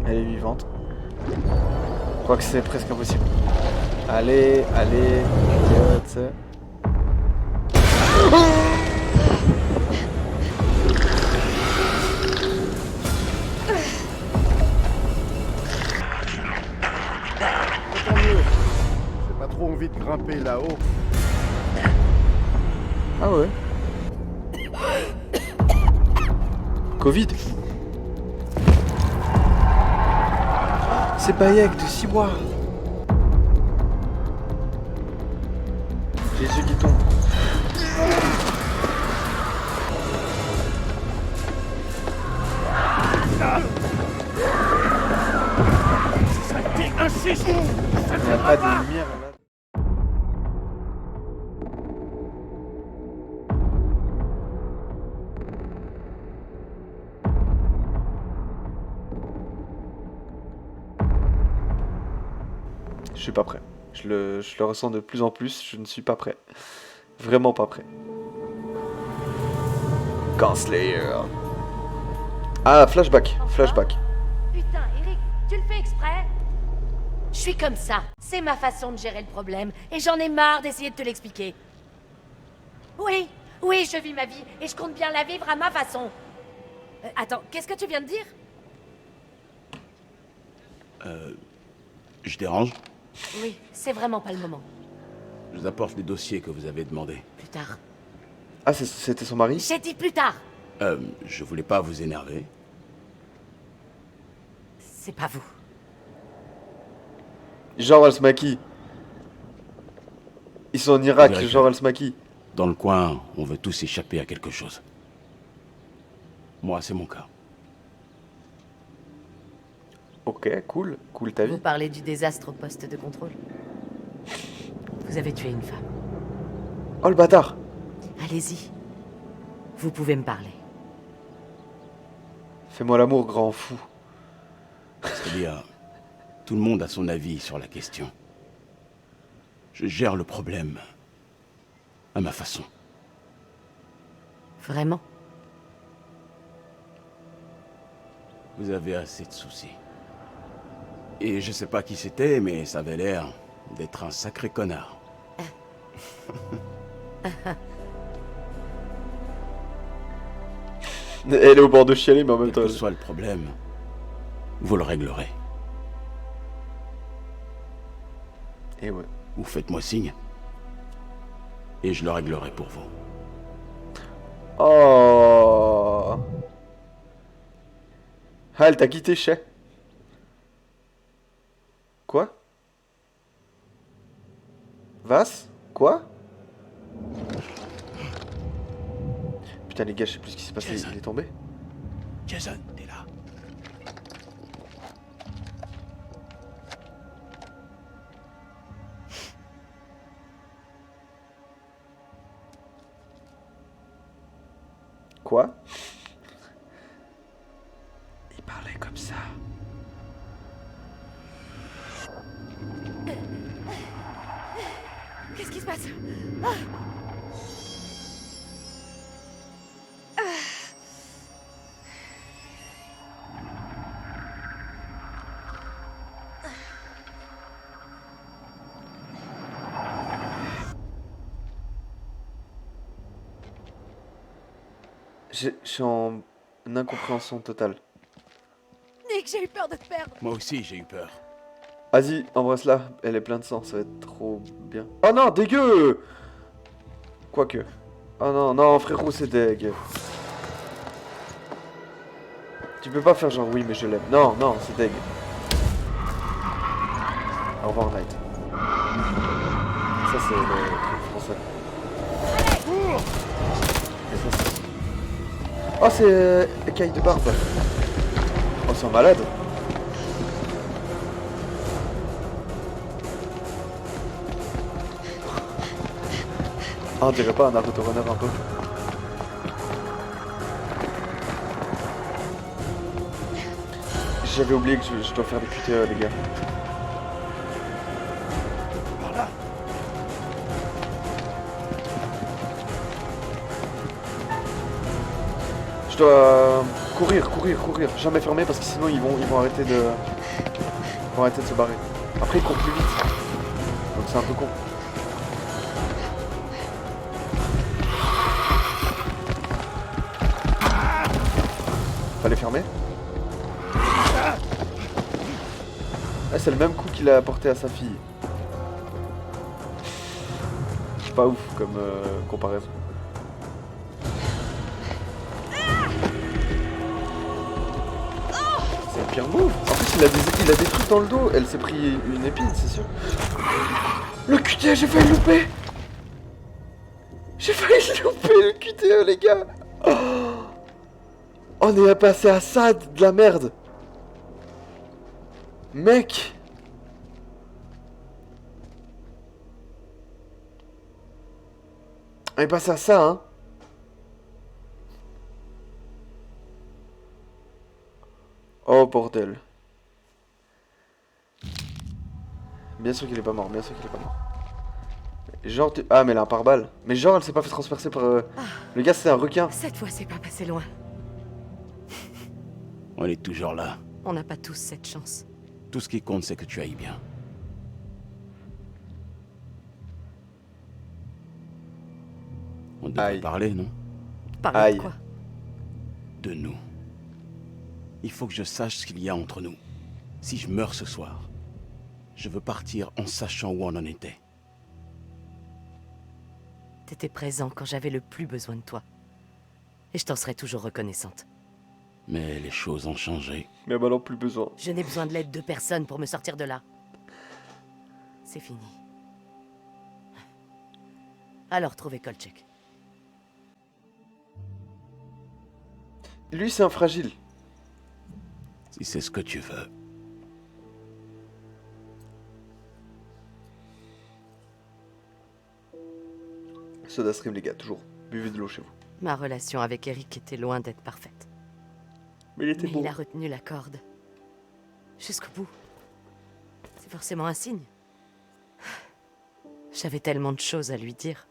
Elle est vivante. Je crois que c'est presque impossible. Allez, allez, idiote. Tant mieux. J'ai pas trop envie de grimper là-haut. Ah ouais. Covid. C'est Bayek de 6 mois. J'ai les yeux qui tombent. Insiste. Il n'y a pas de lumière là. Je suis pas prêt. Je le ressens de plus en plus. Je ne suis pas prêt. Vraiment pas prêt. Gunslayer. Ah, flashback. Flashback. Putain, Eric, tu le fais exprès? Je suis comme ça. C'est ma façon de gérer le problème. Et j'en ai marre d'essayer de te l'expliquer. Oui, oui, je vis ma vie. Et je compte bien la vivre à ma façon. Attends, qu'est-ce que tu viens de dire? Je dérange? Oui, c'est vraiment pas le moment. Je vous apporte les dossiers que vous avez demandés. Plus tard. Ah, c'était son mari? J'ai dit plus tard. Je voulais pas vous énerver. C'est pas vous. Genre elle se maquille. Ils sont en Irak, Direct. genre elle se maquille. Dans le coin, on veut tous échapper à quelque chose. Moi, c'est mon cas. Ok, cool. Cool ta Vous vie. parlez du désastre au poste de contrôle. Vous avez tué une femme. Oh le bâtard. Allez-y. Vous pouvez me parler. Fais-moi l'amour, grand fou. C'est-à-dire, tout le monde a son avis sur la question. Je gère le problème à ma façon. Vraiment? Vous avez assez de soucis. Et je sais pas qui c'était, mais ça avait l'air d'être un sacré connard. Elle est au bord de chialer, mais en même Quel temps. que soit le problème, vous le réglerez. Et ouais. Ou faites-moi signe. Et je le réglerai pour vous. Oh. Ah, elle t'a quitté, chais. Quoi? Vas? Quoi? Putain, les gars, je sais plus ce qui s'est passé. Jason. Il est tombé? Jason, t'es là. Quoi? Il parlait comme ça. Qu'est-ce qui se passe? Je suis en incompréhension totale. Nick, j'ai eu peur de te perdre. Moi aussi, j'ai eu peur. Vas-y, embrasse-la. Elle est pleine de sang, ça va être trop bien. Oh non, dégueu! Quoique. Oh non, non, frérot, c'est dégueu. Tu peux pas faire genre oui, mais je l'aime. Non, non, c'est dégueu. Au revoir, Night. Ça, c'est le truc français. Et ça, c'est... Oh, c'est écaille de barbe. Oh, c'est un malade. Ah, on dirait pas un Naruto Runner un peu. J'avais oublié que je dois faire des QTE, les gars. Par là. Je dois Courir, courir, courir. Jamais fermer parce que sinon ils vont arrêter de... Ils vont arrêter de se barrer. Après ils courent plus vite. Donc c'est un peu con. Fallait fermer. Ah, c'est le même coup qu'il a apporté à sa fille. Pas ouf comme comparaison. C'est le pire move. En plus il a des trucs dans le dos. Elle s'est pris une épine, c'est sûr. Le QTE, j'ai failli le louper. J'ai failli louper le QTE, les gars. Oh, on est passé à ça, de la merde. Mec. On est passé à ça, hein. Oh bordel. Bien sûr qu'il est pas mort, bien sûr qu'il est pas mort. Genre tu... Ah mais elle a un pare-balles. Mais genre elle s'est pas fait transpercer par... Le gars c'est un requin. Cette fois, c'est pas passé loin. On est toujours là. On n'a pas tous cette chance. Tout ce qui compte, c'est que tu ailles bien. On devrait Aïe. parler, non? Parler Aïe. de quoi? De nous. Il faut que je sache ce qu'il y a entre nous. Si je meurs ce soir, je veux partir en sachant où on en était. T'étais présent quand j'avais le plus besoin de toi. Et je t'en serai toujours reconnaissante. Mais les choses ont changé. Mais maintenant plus besoin. Je n'ai besoin de l'aide de personne pour me sortir de là. C'est fini. Alors trouvez Kolchak. Lui c'est un fragile. Si c'est ce que tu veux. SodaStream les gars, toujours. Buvez de l'eau chez vous. Ma relation avec Eric était loin d'être parfaite. Mais il était Mais beau. il a retenu la corde. Jusqu'au bout. C'est forcément un signe. J'avais tellement de choses à lui dire.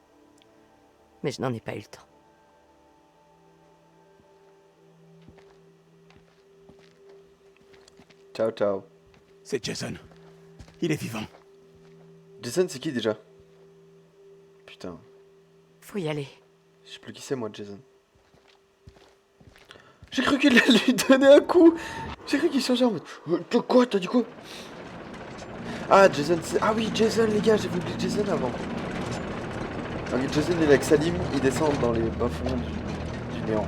Mais je n'en ai pas eu le temps. Ciao ciao. C'est Jason. Il est vivant. Jason c'est qui déjà? Putain. Faut y aller. Je sais plus qui c'est moi Jason. J'ai cru qu'il allait lui donner un coup. J'ai cru qu'il changeait en mode... Quoi? T'as dit quoi? Ah Jason c'est... Ah oui Jason les gars, j'avais oublié Jason avant. Donc Jason il est avec Salim, ils descendent dans les bas-fonds du néant.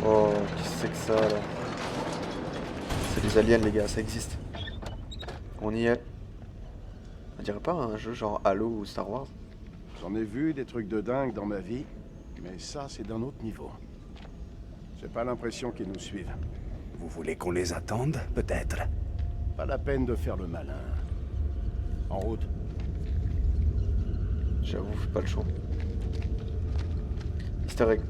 Oh, qu'est-ce que c'est que ça là? C'est des aliens les gars, ça existe. On y est. On dirait pas un jeu genre Halo ou Star Wars? J'en ai vu des trucs de dingue dans ma vie, mais ça, c'est d'un autre niveau. J'ai pas l'impression qu'ils nous suivent. Vous voulez qu'on les attende, peut-être? Pas la peine de faire le malin. En route. J'avoue, fais pas le show. Easter egg.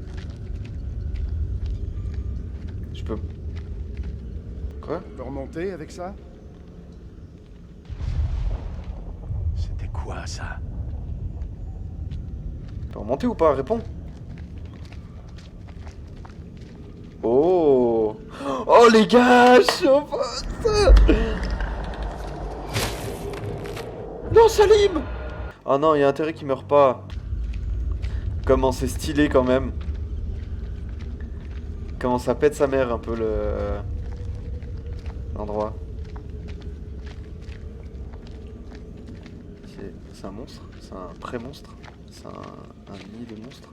Je peux... Quoi? On peut remonter avec ça? C'était quoi, ça? Je peux remonter ou pas? Réponds. Oh! Oh les gars, je suis en face. Non, Salim! Oh non, il y a intérêt qu'il meure pas. Comment c'est stylé quand même. Comment ça pète sa mère un peu le... l'endroit. C'est un monstre? C'est un pré-monstre? C'est un nid de monstre?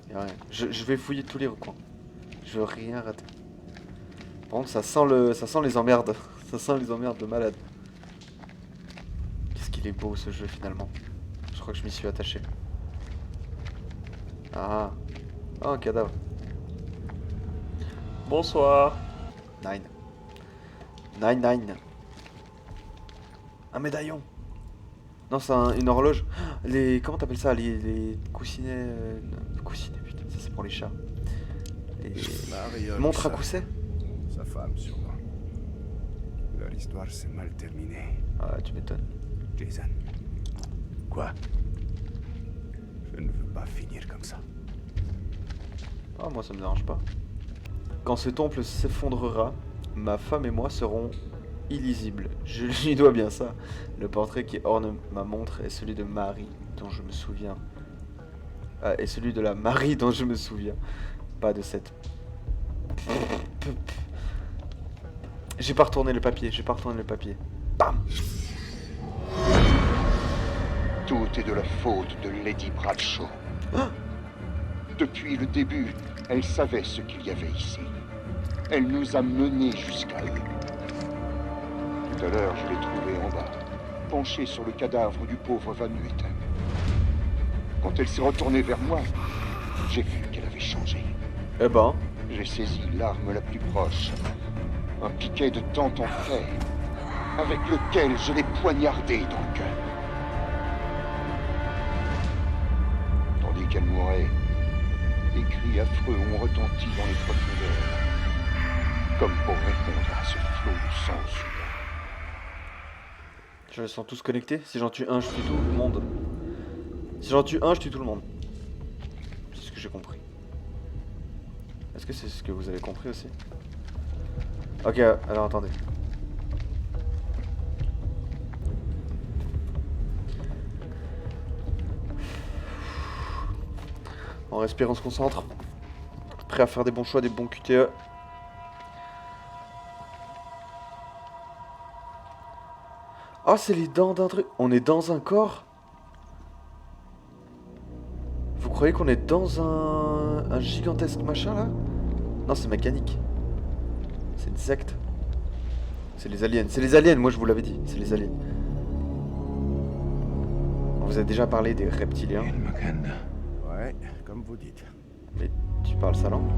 Y'a rien. Je vais fouiller tous les recoins. Je veux rien rater. Par contre, ça sent les emmerdes. Ça sent les emmerdes de malade. Qu'est-ce qu'il est beau ce jeu finalement. Je crois que je m'y suis attaché. Ah. Oh, un cadavre. Bonsoir. Nine. Nine. Un médaillon. Non, c'est une horloge. Les... Comment t'appelles ça? Les coussinets... Coussinets, putain, ça c'est pour les chats. Les... Marion, Montres à cousset? Sa femme, sûrement. Leur histoire s'est mal terminée. Ah, tu m'étonnes. Jason. Quoi? Je ne veux pas finir comme ça. Ah, moi ça me dérange pas. Quand ce temple s'effondrera, ma femme et moi serons illisibles. Je lui dois bien ça. Le portrait qui orne ma montre est celui de Marie, dont je me souviens. Ah, et celui de la Marie dont je me souviens. Pas de cette... J'ai pas retourné le papier, Bam! Tout est de la faute de Lady Bradshaw. Ah, Depuis le début, elle savait ce qu'il y avait ici. Elle nous a menés jusqu'à eux. Tout à l'heure, je l'ai trouvée en bas, penchée sur le cadavre du pauvre Van Nuiten. Quand elle s'est retournée vers moi, j'ai vu qu'elle avait changé. eh ben... J'ai saisi l'arme la plus proche, un piquet de tente en fer, avec lequel je l'ai poignardée dans le cœur. Tandis qu'elle mourait, des cris affreux ont retenti dans les profondeurs, comme pour répondre à ce flot de sang soudain. Je les sens tous connectés. Si j'en tue un, je tue tout le monde. Si j'en tue un, je tue tout le monde. C'est ce que j'ai compris. Est-ce que c'est ce que vous avez compris aussi? Ok, alors attendez. On respire, on se concentre. Prêt à faire des bons choix, des bons QTE. Ah, c'est les dents d'un truc. On est dans un corps? Vous croyez qu'on est dans un gigantesque machin là? Non, c'est mécanique. C'est une secte. C'est les aliens. C'est les aliens, moi je vous l'avais dit. C'est les aliens. On vous a déjà parlé des reptiliens. Ouais, comme vous dites. Mais tu parles sa langue?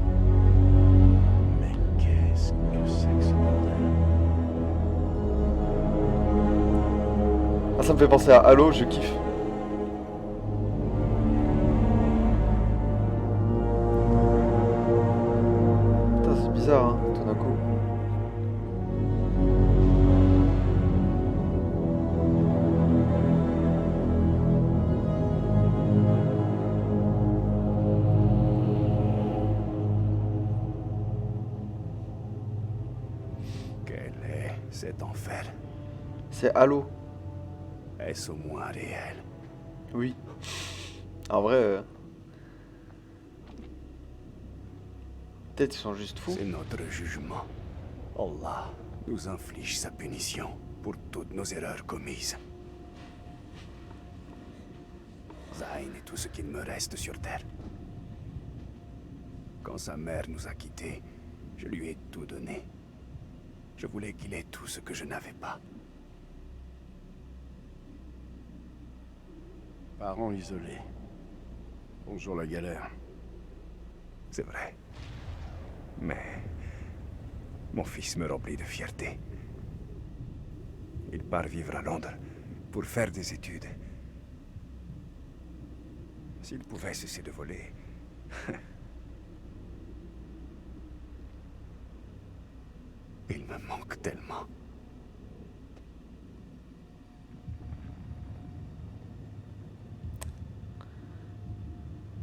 Mais qu'est-ce que c'est que ce bordel? Ah, ça me fait penser à Halo, je kiffe. Putain, c'est bizarre, hein, tout d'un coup. Quel est cet enfer? C'est Halo. Est-ce au moins réel? Oui. En vrai, peut-être ils sont juste fous. C'est notre jugement. Allah nous inflige sa punition pour toutes nos erreurs commises. Zayn est tout ce qu'il me reste sur Terre. Quand sa mère nous a quittés, je lui ai tout donné. Je voulais qu'il ait tout ce que je n'avais pas. Parents isolés. Bonjour la galère. C'est vrai. Mais mon fils me remplit de fierté. Il part vivre à Londres pour faire des études. S'il pouvait cesser de voler. Il me manque tellement.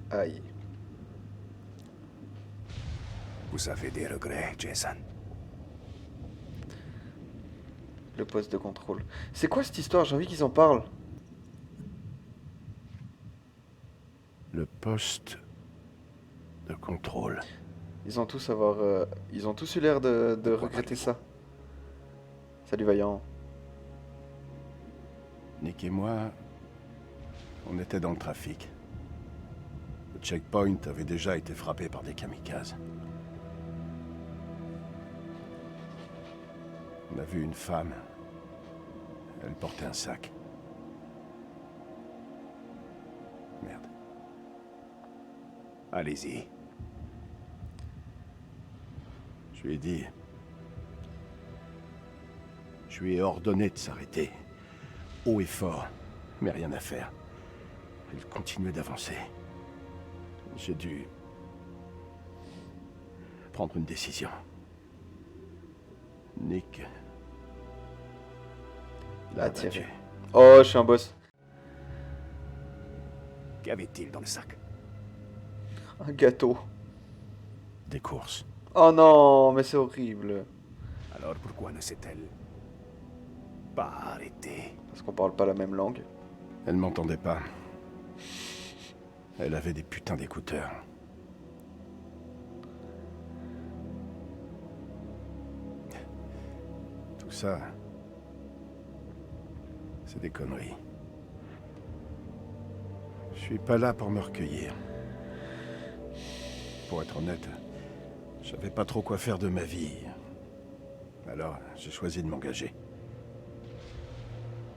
Aïe. Vous avez des regrets, Jason? Le poste de contrôle. C'est quoi cette histoire? J'ai envie qu'ils en parlent. Le poste de contrôle. Ils ont tous ils ont tous eu l'air de regretter ça. Salut Vaillant. Nick et moi, on était dans le trafic. Le checkpoint avait déjà été frappé par des kamikazes. On a vu une femme. Elle portait un sac. Merde. Allez-y. Je lui ai dit... Je lui ai ordonné de s'arrêter. Haut et fort. Mais rien à faire. Elle continuait d'avancer. J'ai dû... prendre une décision. Nick... l'a A tiré. abattu. Oh, je suis un boss. Qu'avait-il dans le sac? Un gâteau. des courses. Oh non, mais c'est horrible. Alors pourquoi ne s'est-elle pas arrêtée? Parce qu'on parle pas la même langue. Elle m'entendait pas. Elle avait des putains d'écouteurs. Tout ça, c'est des conneries. Je suis pas là pour me recueillir. Pour être honnête, je savais pas trop quoi faire de ma vie. Alors, j'ai choisi de m'engager.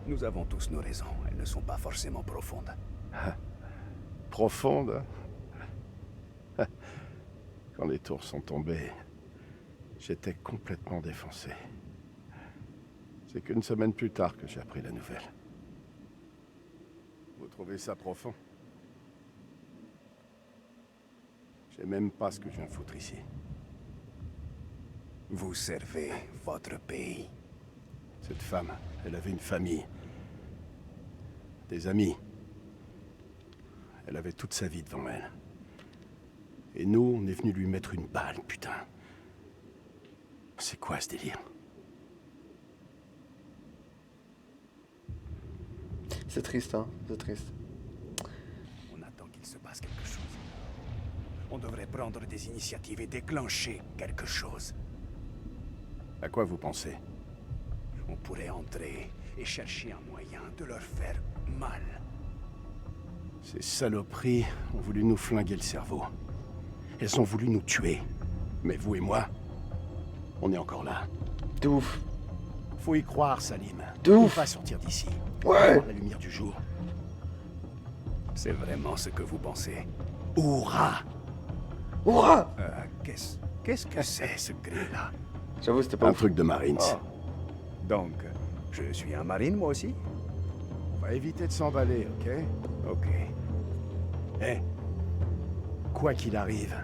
Nous avons tous nos raisons. Elles ne sont pas forcément profondes. Profonde. Quand les tours sont tombées, j'étais complètement défoncé. C'est qu'une semaine plus tard que j'ai appris la nouvelle. Vous trouvez ça profond? Je sais même pas ce que je viens de foutre ici. Vous servez votre pays. Cette femme, elle avait une famille. Des amis. Elle avait toute sa vie devant elle. Et nous, on est venu lui mettre une balle, putain. C'est quoi ce délire? C'est triste, hein, c'est triste. On attend qu'il se passe quelque chose. On devrait prendre des initiatives et déclencher quelque chose. À quoi vous pensez? On pourrait entrer et chercher un moyen de leur faire mal. Ces saloperies ont voulu nous flinguer le cerveau. Elles ont voulu nous tuer. Mais vous et moi, on est encore là. De ouf. Faut y croire, Salim. De On ouf. va sortir d'ici. Ouais. Voir la lumière du jour. C'est vraiment ce que vous pensez? Hurrah! Hurrah! Qu'est-ce que c'est, ce cri-là? J'avoue, c'était pas Un ouf. truc de Marines. Ah. Donc, je suis un marine, moi aussi? On va éviter de s'emballer, ok? Ok. Eh, quoi qu'il arrive,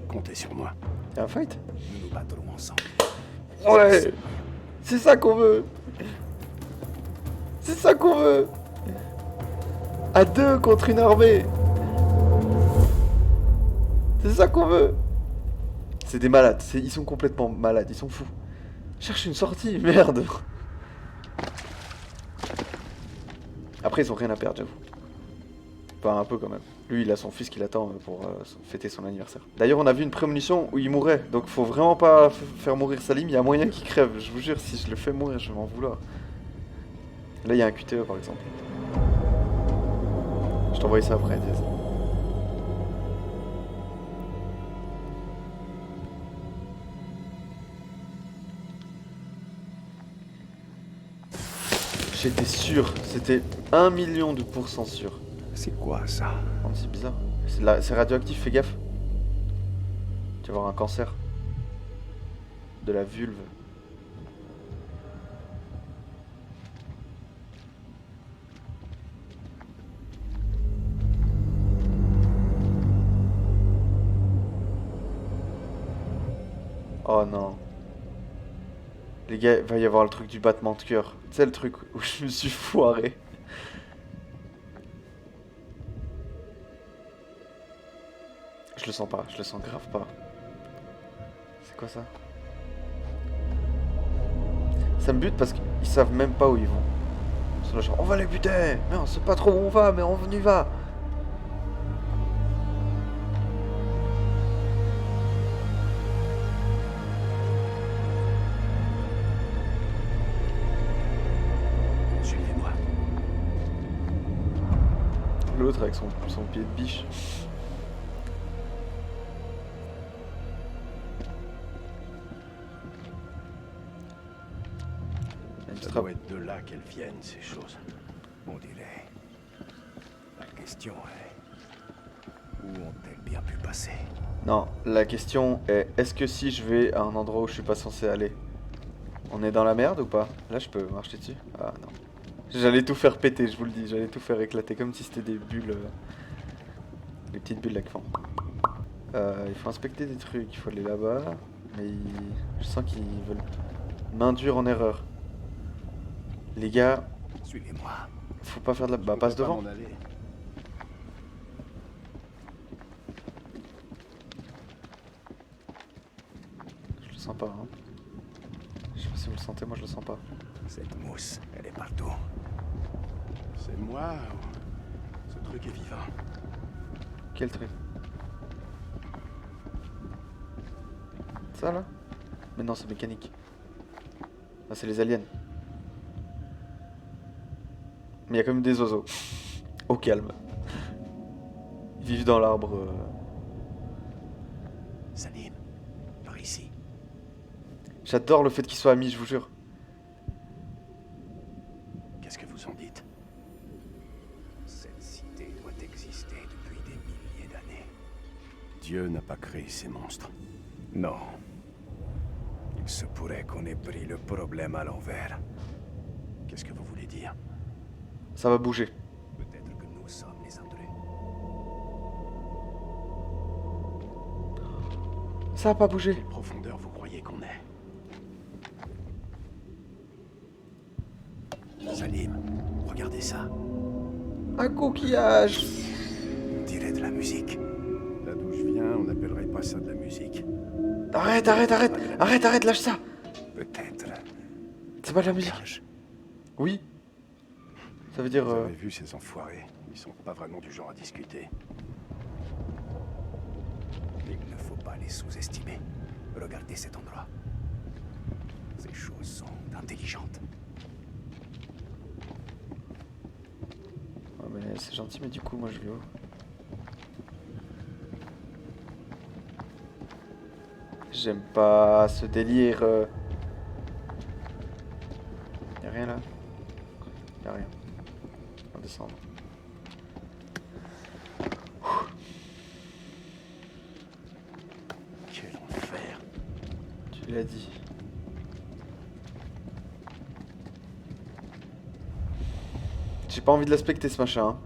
comptez sur moi. Y'a un fight? Nous nous battrons ensemble. Ouais! C'est ça qu'on veut! C'est ça qu'on veut! À deux contre une armée! C'est ça qu'on veut! C'est des malades, ils sont complètement malades, ils sont fous. Cherche une sortie, merde! Après, ils ont rien à perdre, j'avoue. Enfin, un peu quand même. Lui, il a son fils qui l'attend pour fêter son anniversaire. D'ailleurs, on a vu une prémonition où il mourait. Donc, faut vraiment pas faire mourir Salim. Il y a moyen qu'il crève. Je vous jure, si je le fais mourir, je vais m'en vouloir. Là, il y a un QTE, par exemple. Je t'envoie ça après, Diaz. J'étais sûr. C'était 1 million de % sûr. C'est quoi ça? Oh, mais c'est bizarre. C'est radioactif, fais gaffe. Tu vas avoir un cancer. De la vulve. Oh non. Les gars, il va y avoir le truc du battement de cœur. Tu sais, le truc où je me suis foiré. Je le sens pas, je le sens grave pas. C'est quoi ça? Ça me bute parce qu'ils savent même pas où ils vont. Ils sont là genre, on va les buter! Mais on sait pas trop où on va, mais on y va! Suivez-moi. L'autre avec son pied de biche. Ça doit être de là qu'elles viennent, ces choses. On dirait. La question est... Où ont-elles bien pu passer? Non, la question est, est-ce que si je vais à un endroit où je suis pas censé aller, on est dans la merde ou pas? Là, je peux marcher dessus? Ah non. J'allais tout faire péter, je vous le dis, j'allais tout faire éclater comme si c'était des bulles. Les petites bulles là qui font. Il faut inspecter des trucs, il faut aller là-bas, mais je sens qu'ils veulent m'induire en erreur. Les gars, Suivez-moi. faut pas faire de la... Bah passe devant. le sens pas. Hein. Je sais pas si vous le sentez, moi je le sens pas. Cette mousse, elle est partout. C'est moi ou... Ce truc est vivant. Quel truc? Ça là? Mais non, c'est mécanique. Ah, c'est les aliens. Mais il y a quand même des oiseaux. Au calme. Ils vivent dans l'arbre. Salim, par ici. J'adore le fait qu'ils soient amis, je vous jure. Qu'est-ce que vous en dites? Cette cité doit exister depuis des milliers d'années. Dieu n'a pas créé ces monstres. Non. Il se pourrait qu'on ait pris le problème à l'envers. Qu'est-ce que vous voulez dire? Ça va bouger. Peut-être que nous sommes les intrus. Ça va pas bouger. Quelle profondeur vous croyez qu'on est? Salim, regardez ça. Un coquillage. On dirait de la musique. Là d'où je viens, on n'appellerait pas ça de la musique. Arrête, arrête, arrête. Arrête, arrête, lâche ça. Peut-être. C'est pas de la musique. Vierge. Oui. Ça veut dire... Vous avez vu ces enfoirés? Ils sont pas vraiment du genre à discuter. Il ne faut pas les sous-estimer. Regardez cet endroit. Ces choses sont intelligentes. Ouais, mais c'est gentil, mais du coup, moi je vais où? J'aime pas ce délire. Y'a rien là? Y'a rien. On va descendre. Quel enfer. Tu l'as dit. J'ai pas envie de l'inspecter ce machin. Hein.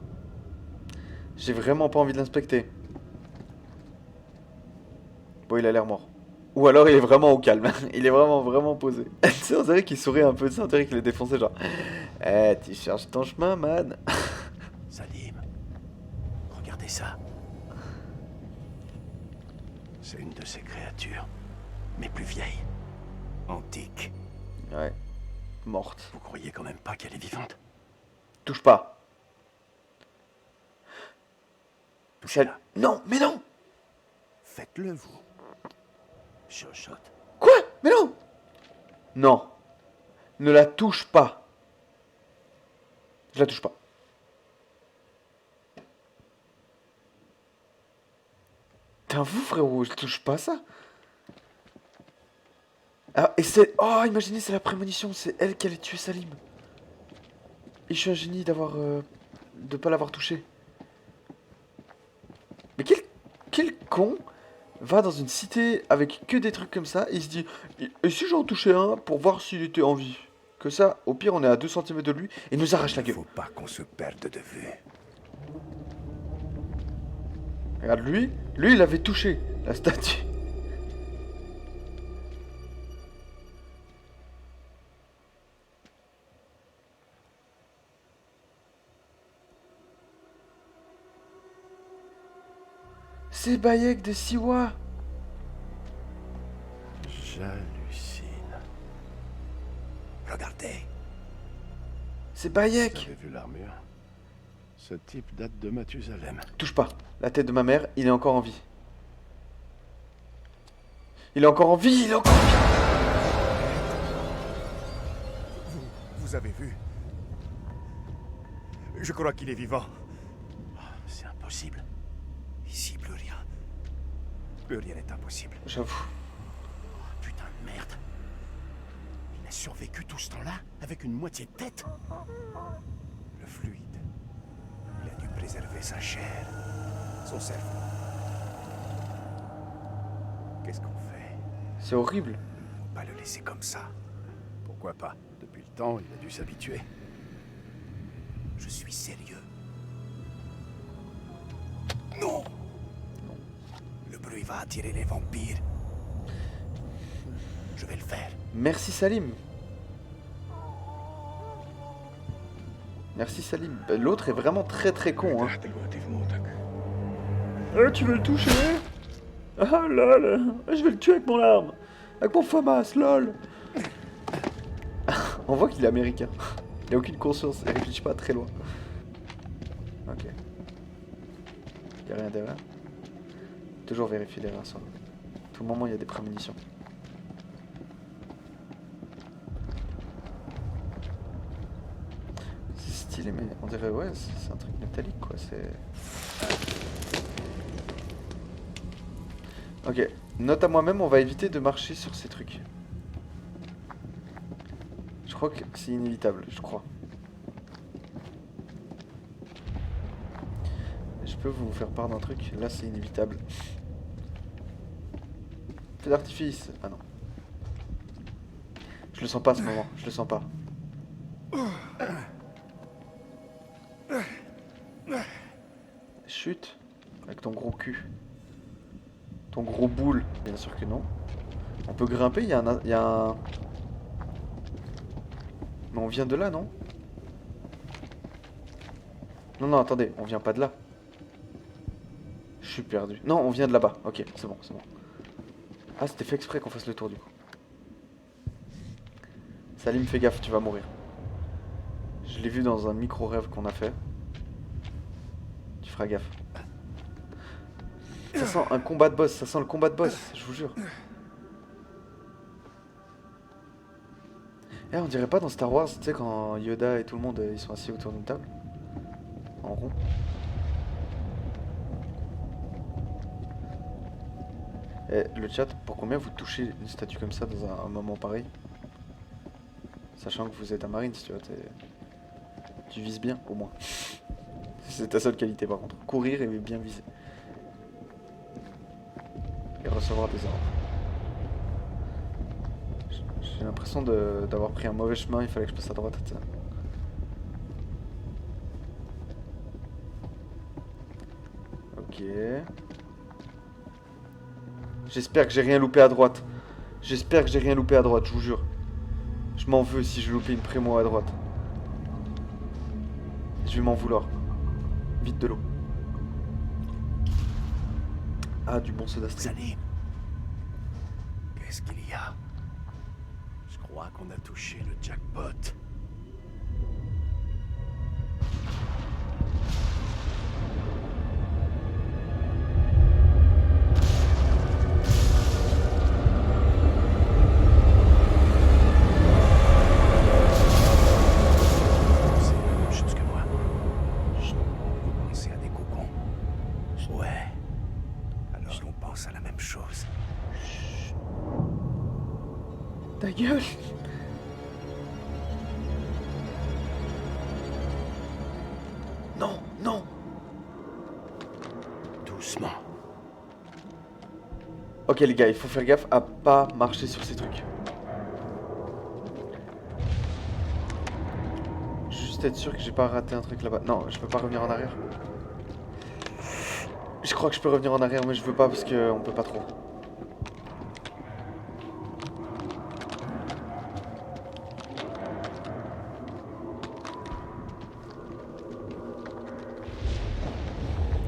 J'ai vraiment pas envie de l'inspecter. Bon, il a l'air mort. Ou alors il est vraiment au calme. Il est vraiment posé. Tu sais, on dirait qu'il sourit un peu. Tu sais, on dirait qu'il est défoncé genre. Eh, tu cherches ton chemin, man. Salim, regardez ça. C'est une de ces créatures, mais plus vieille. Antique. Ouais. Morte. Vous croyez quand même pas qu'elle est vivante? Touche pas. Touchez-la. Non, mais non. Faites-le, vous. Chuchote. Quoi? Mais non. Non. Ne la touche pas. Je la touche pas. Putain, vous, frérot, je touche pas à ça. Ah, et c'est... Oh, imaginez, c'est la prémonition. C'est elle qui allait tuer Salim. Et je suis un génie d'avoir... de pas l'avoir touché. Mais quel con va dans une cité avec que des trucs comme ça et il se dit et si j'en touchais un pour voir s'il était en vie? Que ça, au pire, on est à 2 cm de lui et il nous arrache la Il ne gueule. faut pas qu'on se perde de vue. Regarde, lui, il avait touché la statue. C'est Bayek de Siwa. J'hallucine. Regardez. C'est Vous Bayek. avez vu l'armure? Ce type date de Mathusalem. Touche pas. La tête de ma mère, il est encore en vie. Il est encore en vie, il est encore en vie. Vous avez vu? Je crois qu'il est vivant. C'est impossible. Ici, plus rien. Plus rien n'est impossible. J'avoue. Putain de merde. Il a survécu tout ce temps-là avec une moitié de tête. Le fluide. Il a dû préserver sa chair, son cerveau. Qu'est-ce qu'on fait? C'est horrible. Faut pas le laisser comme ça. Pourquoi pas? Depuis le temps, il a dû s'habituer. Je suis sérieux. Non! Le bruit va attirer les vampires. Je vais le faire. Merci Salim. Merci Salim. Ben, l'autre est vraiment très con. Hein. Ah, tu veux le toucher? Ah là là, je vais le tuer avec mon arme. Avec mon FAMAS, lol. On voit qu'il est américain. Il a aucune conscience, il réfléchit pas très loin. Ok. Y'a rien derrière. Toujours vérifier derrière ça. À tout moment, il y a des prémunitions. C'est stylé, mais on dirait, ouais, c'est un truc métallique, quoi. C'est. Ok. Note à moi-même, on va éviter de marcher sur ces trucs. Je crois que c'est inévitable, je crois. Je peux vous faire part d'un truc. Là, c'est inévitable. Feu d'artifice. Ah non. Je le sens pas à ce moment. Je le sens pas. Chute. Avec ton gros cul. Ton gros boule. Bien sûr que non. On peut grimper. Il y a un... Mais on vient de là, non? Non, non, attendez. On vient pas de là. Je suis perdu. Non, on vient de là-bas. Ok, c'est bon, c'est bon. Ah, c'était fait exprès qu'on fasse le tour du coup. Salim, fais gaffe, tu vas mourir. Je l'ai vu dans un micro-rêve qu'on a fait. Tu feras gaffe. Ça sent un combat de boss, ça sent le combat de boss, je vous jure. Eh, on dirait pas dans Star Wars, tu sais, quand Yoda et tout le monde ils sont assis autour d'une table. En rond. Et le chat, pour combien vous touchez une statue comme ça dans un moment pareil? Sachant que vous êtes un marine, tu vois, tu vises bien, au moins. C'est ta seule qualité par contre. Courir et bien viser. Et recevoir des ordres. J'ai l'impression d'avoir pris un mauvais chemin, il fallait que je passe à droite, tu sais. Ok. J'espère que j'ai rien loupé à droite. J'espère que j'ai rien loupé à droite, je vous jure. Je m'en veux si je loupé une prémo à droite. Je vais m'en vouloir. Vite de l'eau. Ah, du bon soda stream. Salim, qu'est-ce qu'il y a? Je crois qu'on a touché le jackpot. C'est la même chose que moi. Chut, vous pensez à des cocons? Ouais. Alors on pense à la même chose. Ta gueule. Non, non. Doucement. Ok les gars, il faut faire gaffe à pas marcher sur ces trucs. Juste être sûr que j'ai pas raté un truc là-bas. Non, je peux pas revenir en arrière. Je crois que je peux revenir en arrière, mais je veux pas parce qu'on peut pas trop.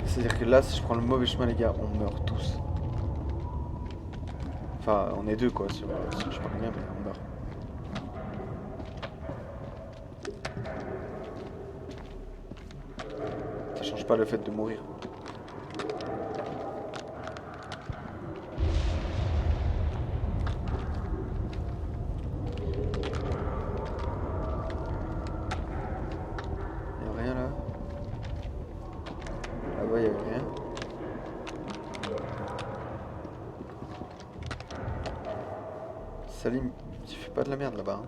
C'est-à-dire que là, si je prends le mauvais chemin, les gars, on meurt tous. Enfin, on est deux quoi, sur je sais pas combien, mais on meurt. Ça change pas le fait de mourir. Y'a rien là? Là-bas y'avait rien. Salim, tu fais pas de la merde là-bas. Hein.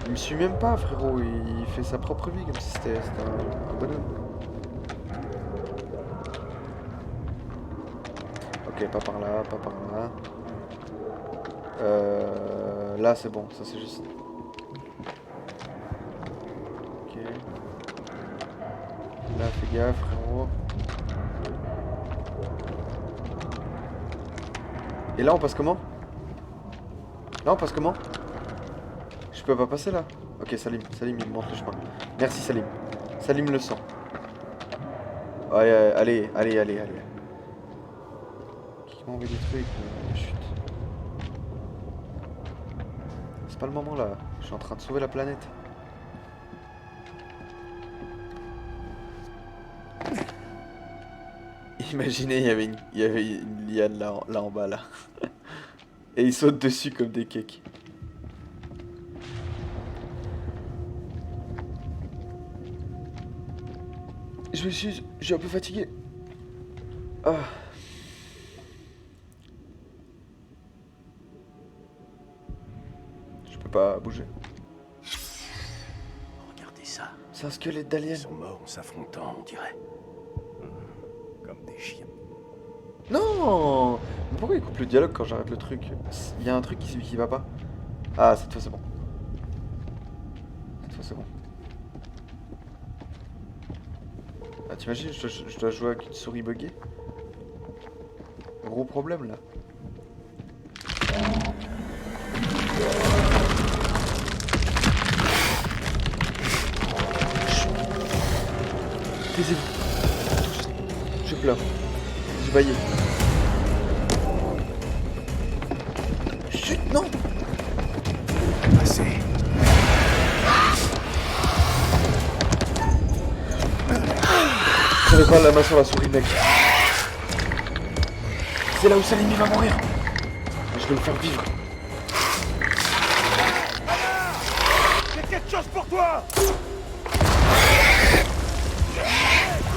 Il me suit même pas, frérot. Il fait sa propre vie comme si c'était un bonhomme. Ok, pas par là, pas par là. Là, c'est bon. Ça, c'est juste. Ok. Là, fais gaffe, frérot. Et là, on passe comment? Là, on passe comment? Je peux pas passer là. Ok, Salim, il me montre le chemin. Merci, Salim. Salim le sent. Ouais, allez. Qui m'a envoyé des trucs? Chut. C'est pas le moment là. Je suis en train de sauver la planète. Imaginez, il y avait une liane là en bas là. Et ils sautent dessus comme des cakes. Je suis un peu fatigué. Ah. Je peux pas bouger. Regardez ça. C'est un squelette d'alien. Ils sont morts en s'affrontant, on dirait. Comme des chiens. Non. Mais pourquoi il coupe le dialogue quand j'arrête le truc? Il y a un truc qui va pas. Ah, cette fois c'est bon. Cette fois c'est bon. Ah, t'imagines, je dois jouer avec une souris buggée? Gros problème là. Taisez-vous. Je pleure. Je baillais. Chut, non. Assez. J'avais pas la main sur la souris, mec. C'est là où Salimi va mourir. Je vais le faire vivre. J'ai quelque chose pour toi.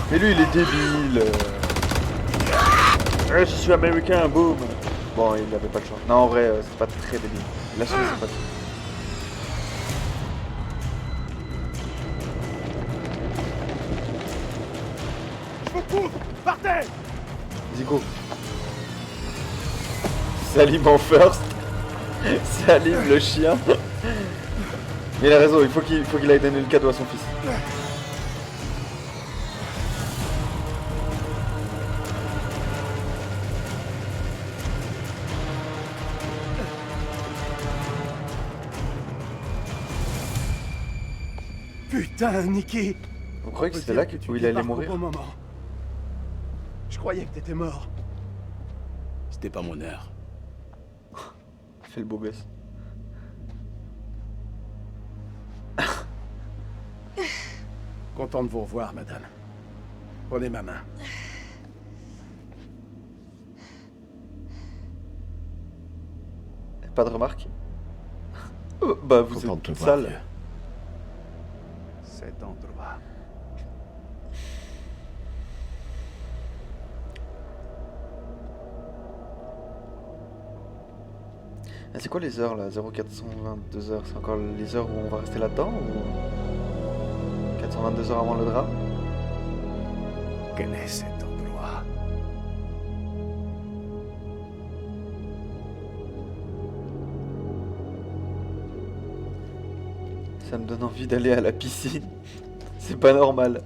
Mais lui, il est débile. Je suis américain, boum. Bon, il avait pas de choix. Non, en vrai, c'est pas très débile. La souris, c'est pas tout. Je vous couvre. Partez. Zico. Salim en first. Salim le chien. Mais il a raison, il faut qu'il aille donner le cadeau à son fils. Putain, Nicky. Vous croyez que Faut c'était dire là que tu où il allait débarques au mourir? bon moment. Je croyais que t'étais mort. C'était pas mon heure. Fais le beau gosse. Content de vous revoir, madame. Prenez ma main. Pas de remarque? Oh, bah vous Content de êtes te toute voir, sale. vieux. Cet endroit. Ah, c'est quoi les heures là? 0422 heures, c'est encore les heures où on va rester là-dedans ou 422 heures avant le drap? Quel est cet endroit? Ça me donne envie d'aller à la piscine. C'est pas normal.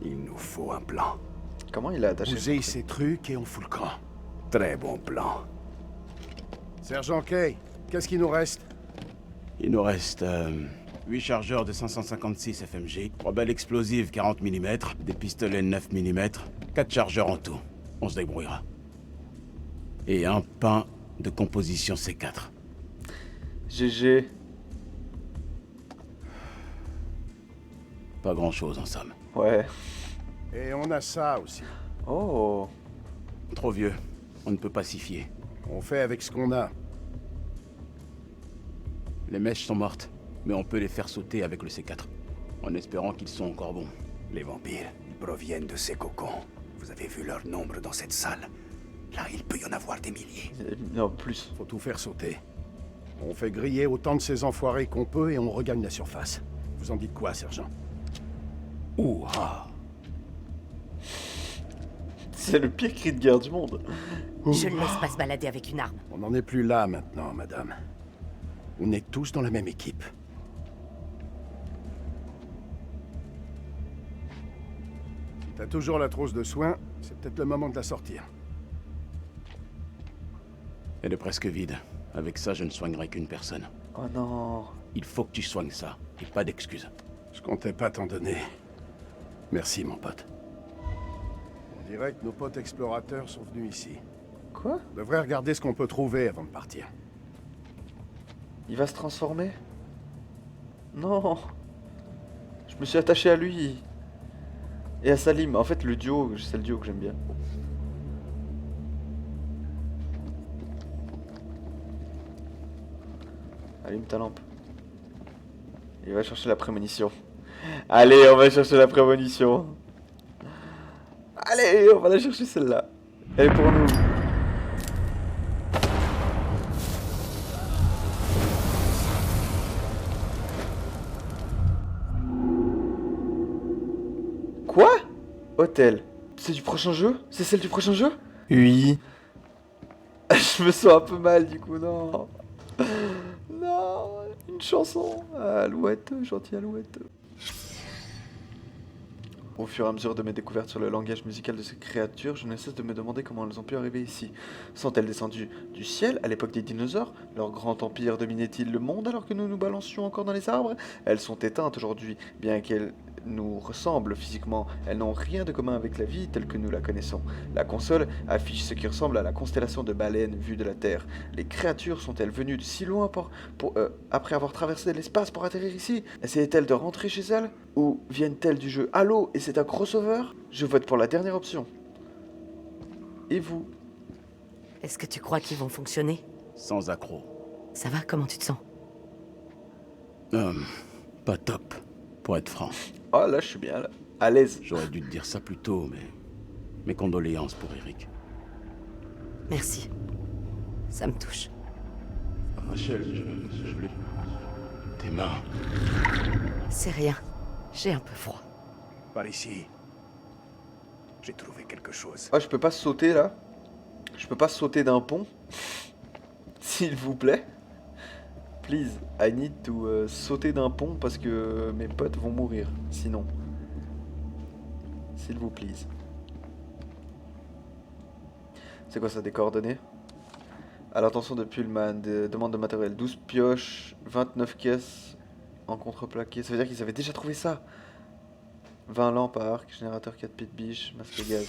Il nous faut un plan. Comment il a attaché? Bousez ces trucs et on fout le camp. Très bon plan. Sergent Kay, qu'est-ce qu'il nous reste? Il nous reste 8 chargeurs de 556 FMG, 3 balles explosives 40 mm, des pistolets 9 mm, 4 chargeurs en tout. On se débrouillera. Et un pain de composition C4. GG. Pas grand-chose en somme. Ouais. Et on a ça aussi. Oh. Trop vieux. On ne peut pas s'y fier. On fait avec ce qu'on a. Les mèches sont mortes, mais on peut les faire sauter avec le C4. En espérant qu'ils sont encore bons. Les vampires, ils proviennent de ces cocons. Vous avez vu leur nombre dans cette salle. Là, il peut y en avoir des milliers. Non, plus. Faut tout faire sauter. On fait griller autant de ces enfoirés qu'on peut et on regagne la surface. Vous en dites quoi, sergent? Ouah. C'est le pire cri de guerre du monde. Je ne laisse pas se balader avec une arme. On n'en est plus là maintenant, madame. On est tous dans la même équipe. Si t'as toujours la trousse de soins, c'est peut-être le moment de la sortir. Elle est presque vide. Avec ça, je ne soignerai qu'une personne. Oh non. Il faut que tu soignes ça, et pas d'excuses. Je comptais pas t'en donner. Merci, mon pote. On dirait que nos potes explorateurs sont venus ici. Quoi? On devrait regarder ce qu'on peut trouver avant de partir. Il va se transformer? Non. Je me suis attaché à lui. Et à Salim. En fait, le duo, c'est le duo que j'aime bien. Allume ta lampe. Il va chercher la prémonition. Allez, on va chercher la prémonition. Allez, on va la chercher celle-là. Elle est pour nous. Quoi? Hôtel. C'est du prochain jeu? C'est celle du prochain jeu? Oui. Je me sens un peu mal du coup, non. Non, une chanson. Alouette, gentille Alouette. Au fur et à mesure de mes découvertes sur le langage musical de ces créatures, je ne cesse de me demander comment elles ont pu arriver ici. Sont-elles descendues du ciel à l'époque des dinosaures? Leur grand empire dominait-il le monde alors que nous nous balancions encore dans les arbres? Elles sont éteintes aujourd'hui, bien qu'elles nous ressemblent physiquement. Elles n'ont rien de commun avec la vie telle que nous la connaissons. La console affiche ce qui ressemble à la constellation de baleines vue de la Terre. Les créatures sont-elles venues de si loin après avoir traversé l'espace pour atterrir ici? Essayaient-elles de rentrer chez elles? Ou viennent-elles du jeu Halo et c'est un crossover? Je vote pour la dernière option. Et vous? Est-ce que tu crois qu'ils vont fonctionner? Sans accroc. Ça va? Comment tu te sens? Pas top, pour être franc. Oh là, je suis bien là. À l'aise. J'aurais dû te dire ça plus tôt, mais... Mes condoléances pour Eric. Merci. Ça me touche. Rachel, je voulais... Tes mains. C'est rien. J'ai un peu froid. Par ici. J'ai trouvé quelque chose. Oh, je peux pas sauter là? Je peux pas sauter d'un pont? S'il vous plaît? Please, I need to sauter d'un pont parce que mes potes vont mourir. Sinon. S'il vous plaît. C'est quoi ça, des coordonnées? À l'attention de Pullman, demande de matériel. 12 pioches, 29 caisses en contreplaqué. Ça veut dire qu'ils avaient déjà trouvé ça. 20 lampes à arc, générateur 4 pieds de biche, masque à gaz.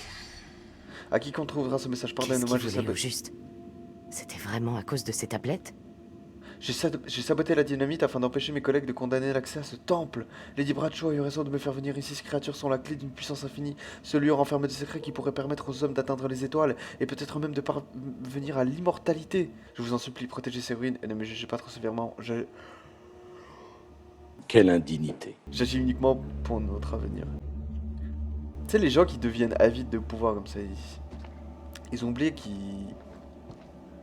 À qui qu'on trouvera ce message? Qu'est-ce Pardonnez-moi, qu'ils voulaient au juste? C'était vraiment à cause de ces tablettes? J'ai saboté la dynamite afin d'empêcher mes collègues de condamner l'accès à ce temple. Lady Bradshaw a eu raison de me faire venir ici. Ces créatures sont la clé d'une puissance infinie. Ce lieu renferme des secrets qui pourraient permettre aux hommes d'atteindre les étoiles et peut-être même de parvenir à l'immortalité. Je vous en supplie, protégez ces ruines et ne me jugez pas trop sévèrement. Quelle indignité. J'agis uniquement pour notre avenir. Tu sais, les gens qui deviennent avides de pouvoir comme ça, ils ont oublié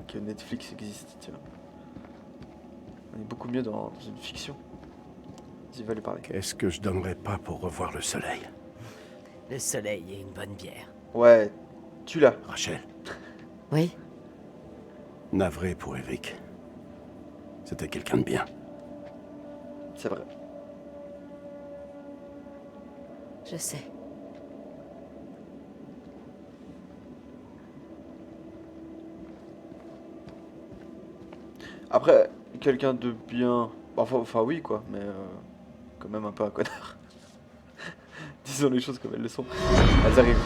que Netflix existe, tu vois. On est beaucoup mieux dans une fiction. S'il va lui parler. Qu'est-ce que je donnerais pas pour revoir le soleil? Le soleil et une bonne bière. Ouais, tu l'as. Rachel, Oui? navré pour Eric. C'était quelqu'un de bien. C'est vrai. Je sais. Après, quelqu'un de bien... Enfin oui, quoi, mais quand même un peu un connard. Disons les choses comme elles le sont. Elles arrivent.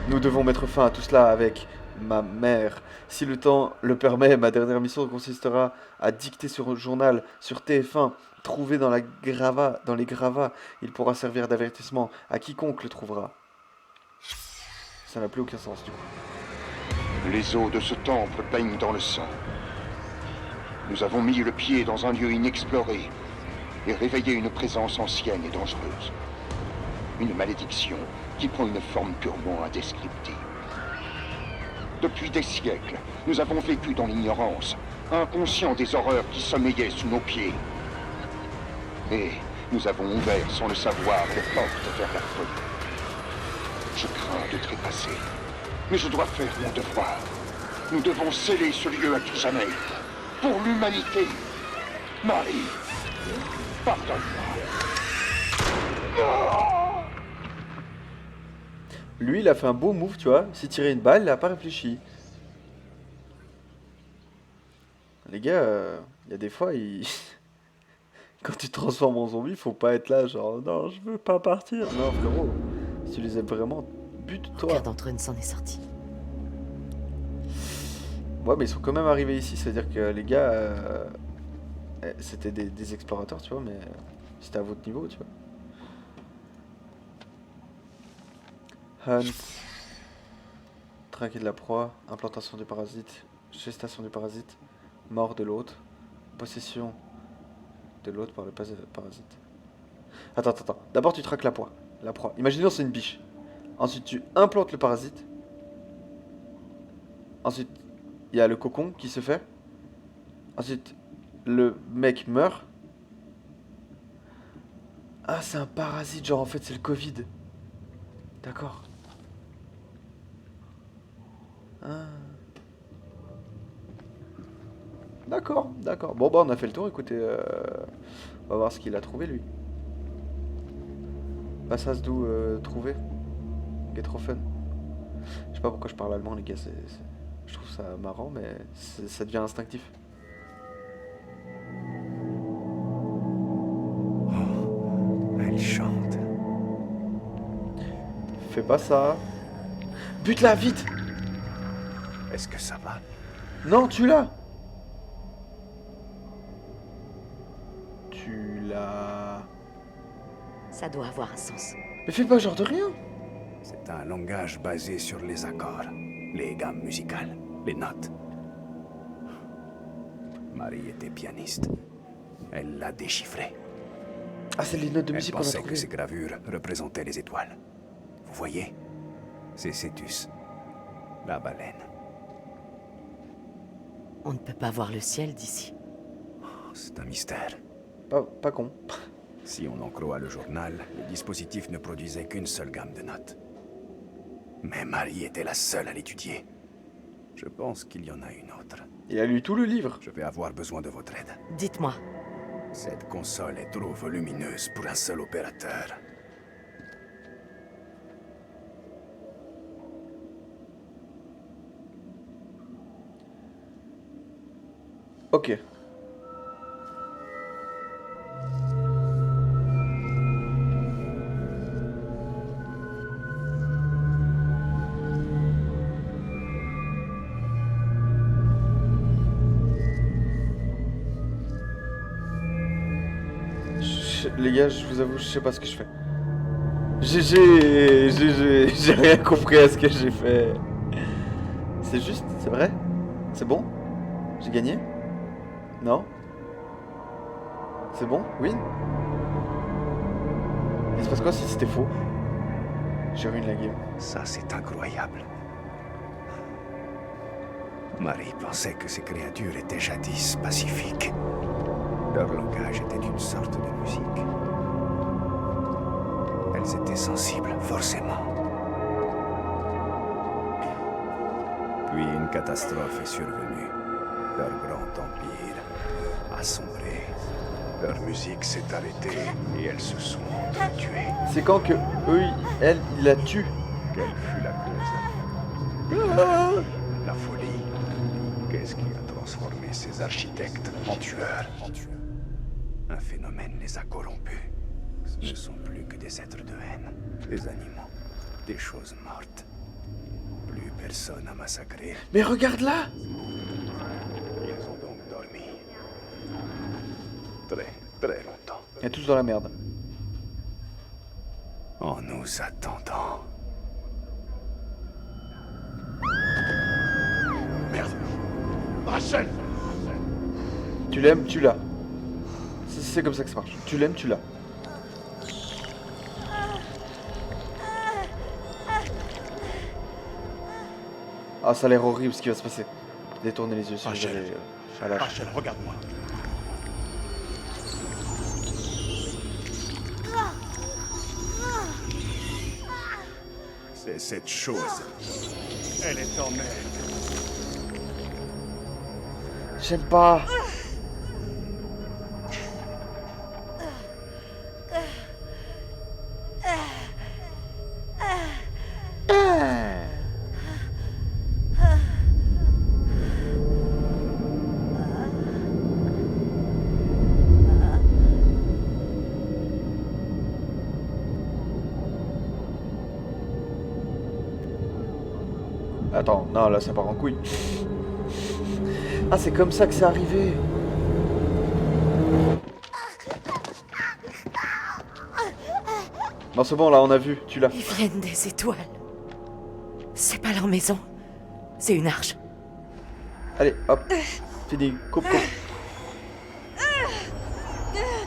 Nous devons mettre fin à tout cela avec ma mère. Si le temps le permet, ma dernière mission consistera à dicter sur un journal, sur TF1, trouvé dans les gravats. Il pourra servir d'avertissement à quiconque le trouvera. Ça n'a plus aucun sens, du coup. Les eaux de ce temple baignent dans le sang. Nous avons mis le pied dans un lieu inexploré et réveillé une présence ancienne et dangereuse. Une malédiction qui prend une forme purement indescriptible. Depuis des siècles, nous avons vécu dans l'ignorance, inconscients des horreurs qui sommeillaient sous nos pieds. Et nous avons ouvert sans le savoir les portes vers la folie. Je crains de trépasser, mais je dois faire mon devoir. Nous devons sceller ce lieu à tout jamais. Pour l'humanité. Marie, pardonne-moi. Lui, il a fait un beau move, tu vois. Il s'est tiré une balle, il a pas réfléchi. Les gars, il y a des fois, quand tu te transformes en zombie, faut pas être là, genre, non, je veux pas partir. Non, frérot, si tu les aimes vraiment, bute-toi. Aucun d'entre eux ne s'en est sorti. Ouais, mais ils sont quand même arrivés ici, c'est-à-dire que les gars, c'était des explorateurs, tu vois, mais c'était à votre niveau, tu vois. Hunt, traquer de la proie, implantation du parasite, gestation du parasite, mort de l'hôte, possession de l'hôte par le parasite. Attends. D'abord, tu traques la proie. Imaginons c'est une biche. Ensuite, tu implantes le parasite. Ensuite, il y a le cocon qui se fait. Ensuite, le mec meurt. Ah, c'est un parasite, genre en fait c'est le Covid. D'accord. Ah. D'accord. Bon bah on a fait le tour, écoutez, on va voir ce qu'il a trouvé lui. Passage d'où trouvé. Get fun. Je sais pas pourquoi je parle allemand les gars, je trouve ça marrant mais ça devient instinctif. Elle chante. Fais pas ça. Bute-la vite. Est-ce que ça va? Non, tue-la. Tue-la. Ça doit avoir un sens. Mais fais pas genre de rien. C'est un langage basé sur les accords, les gammes musicales, les notes. Marie était pianiste. Elle l'a déchiffré. Ah, c'est les notes de Elle musique qu'on a pensait que trouvées. ces gravures représentaient les étoiles. Vous voyez? C'est Cétus, la baleine. On ne peut pas voir le ciel d'ici. C'est un mystère. Pas con. Si on en croit le journal, le dispositif ne produisait qu'une seule gamme de notes. Mais Marie était la seule à l'étudier. Je pense qu'il y en a une autre. Il a lu tout le livre. Je vais avoir besoin de votre aide. Dites-moi. Cette console est trop volumineuse pour un seul opérateur. Ok. Les gars, je vous avoue, je sais pas ce que je fais. J'ai rien compris à ce que j'ai fait. C'est juste, c'est vrai? C'est bon? J'ai gagné? Non? C'est bon? Oui? Il se passe quoi si c'était faux? J'ai ruiné la game. Ça, c'est incroyable. Marie pensait que ces créatures étaient jadis pacifiques. Leur langage était une sorte de musique. Elles étaient sensibles, forcément. Puis une catastrophe est survenue. Leur grand empire a sombré. Leur musique s'est arrêtée et elles se sont tuées. C'est quand que il la tue? Quelle fut la cause? La folie. Qu'est-ce qui a transformé ces architectes en tueurs? Un phénomène les a corrompus. Ce ne sont plus que des êtres de haine, des animaux, des choses mortes. Plus personne à massacrer. Mais regarde là! Ils ont donc dormi. Très longtemps. Il est tous dans la merde. En nous attendant. Merde. Rachel! Tu l'aimes, tu l'as. C'est comme ça que ça marche. Tu l'aimes, tu l'as. Ah, ça a l'air horrible ce qui va se passer. Détournez les yeux si vous Rachel. avez à l'âge. Rachel, regarde-moi. C'est cette chose. Elle est en elle. J'aime pas. Attends, non, là ça part en couille. Ah, c'est comme ça que c'est arrivé. Non, c'est bon, là, on a vu. Tu l'as. Ils viennent des étoiles. C'est pas leur maison. C'est une arche. Allez, hop. Fini. Coupe, coupe.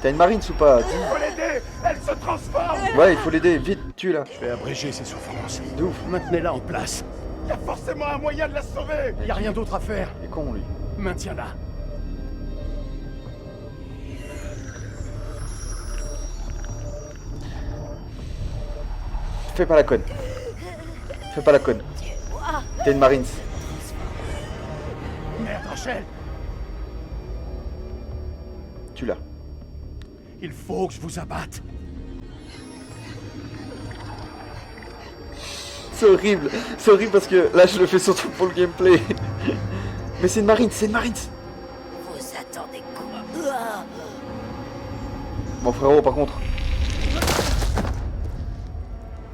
T'as une marine ou pas? Dis. Faut l'aider. Elle se transforme. Ouais, il faut l'aider. Vite, tue-la. Je vais abréger ses souffrances. De ouf. Maintenez-la en place. Il y a forcément un moyen de la sauver. Y a rien d'autre à faire. Il est con, lui. Maintiens-la. Fais pas la conne. Fais pas la conne. T'es une marine. Merde, Rachel. Tue-la. Il faut que je vous abatte. C'est horrible. C'est horrible parce que là, je le fais surtout pour le gameplay. Mais c'est une marine, c'est une marine. Vous attendez quoi? Mon frérot, par contre.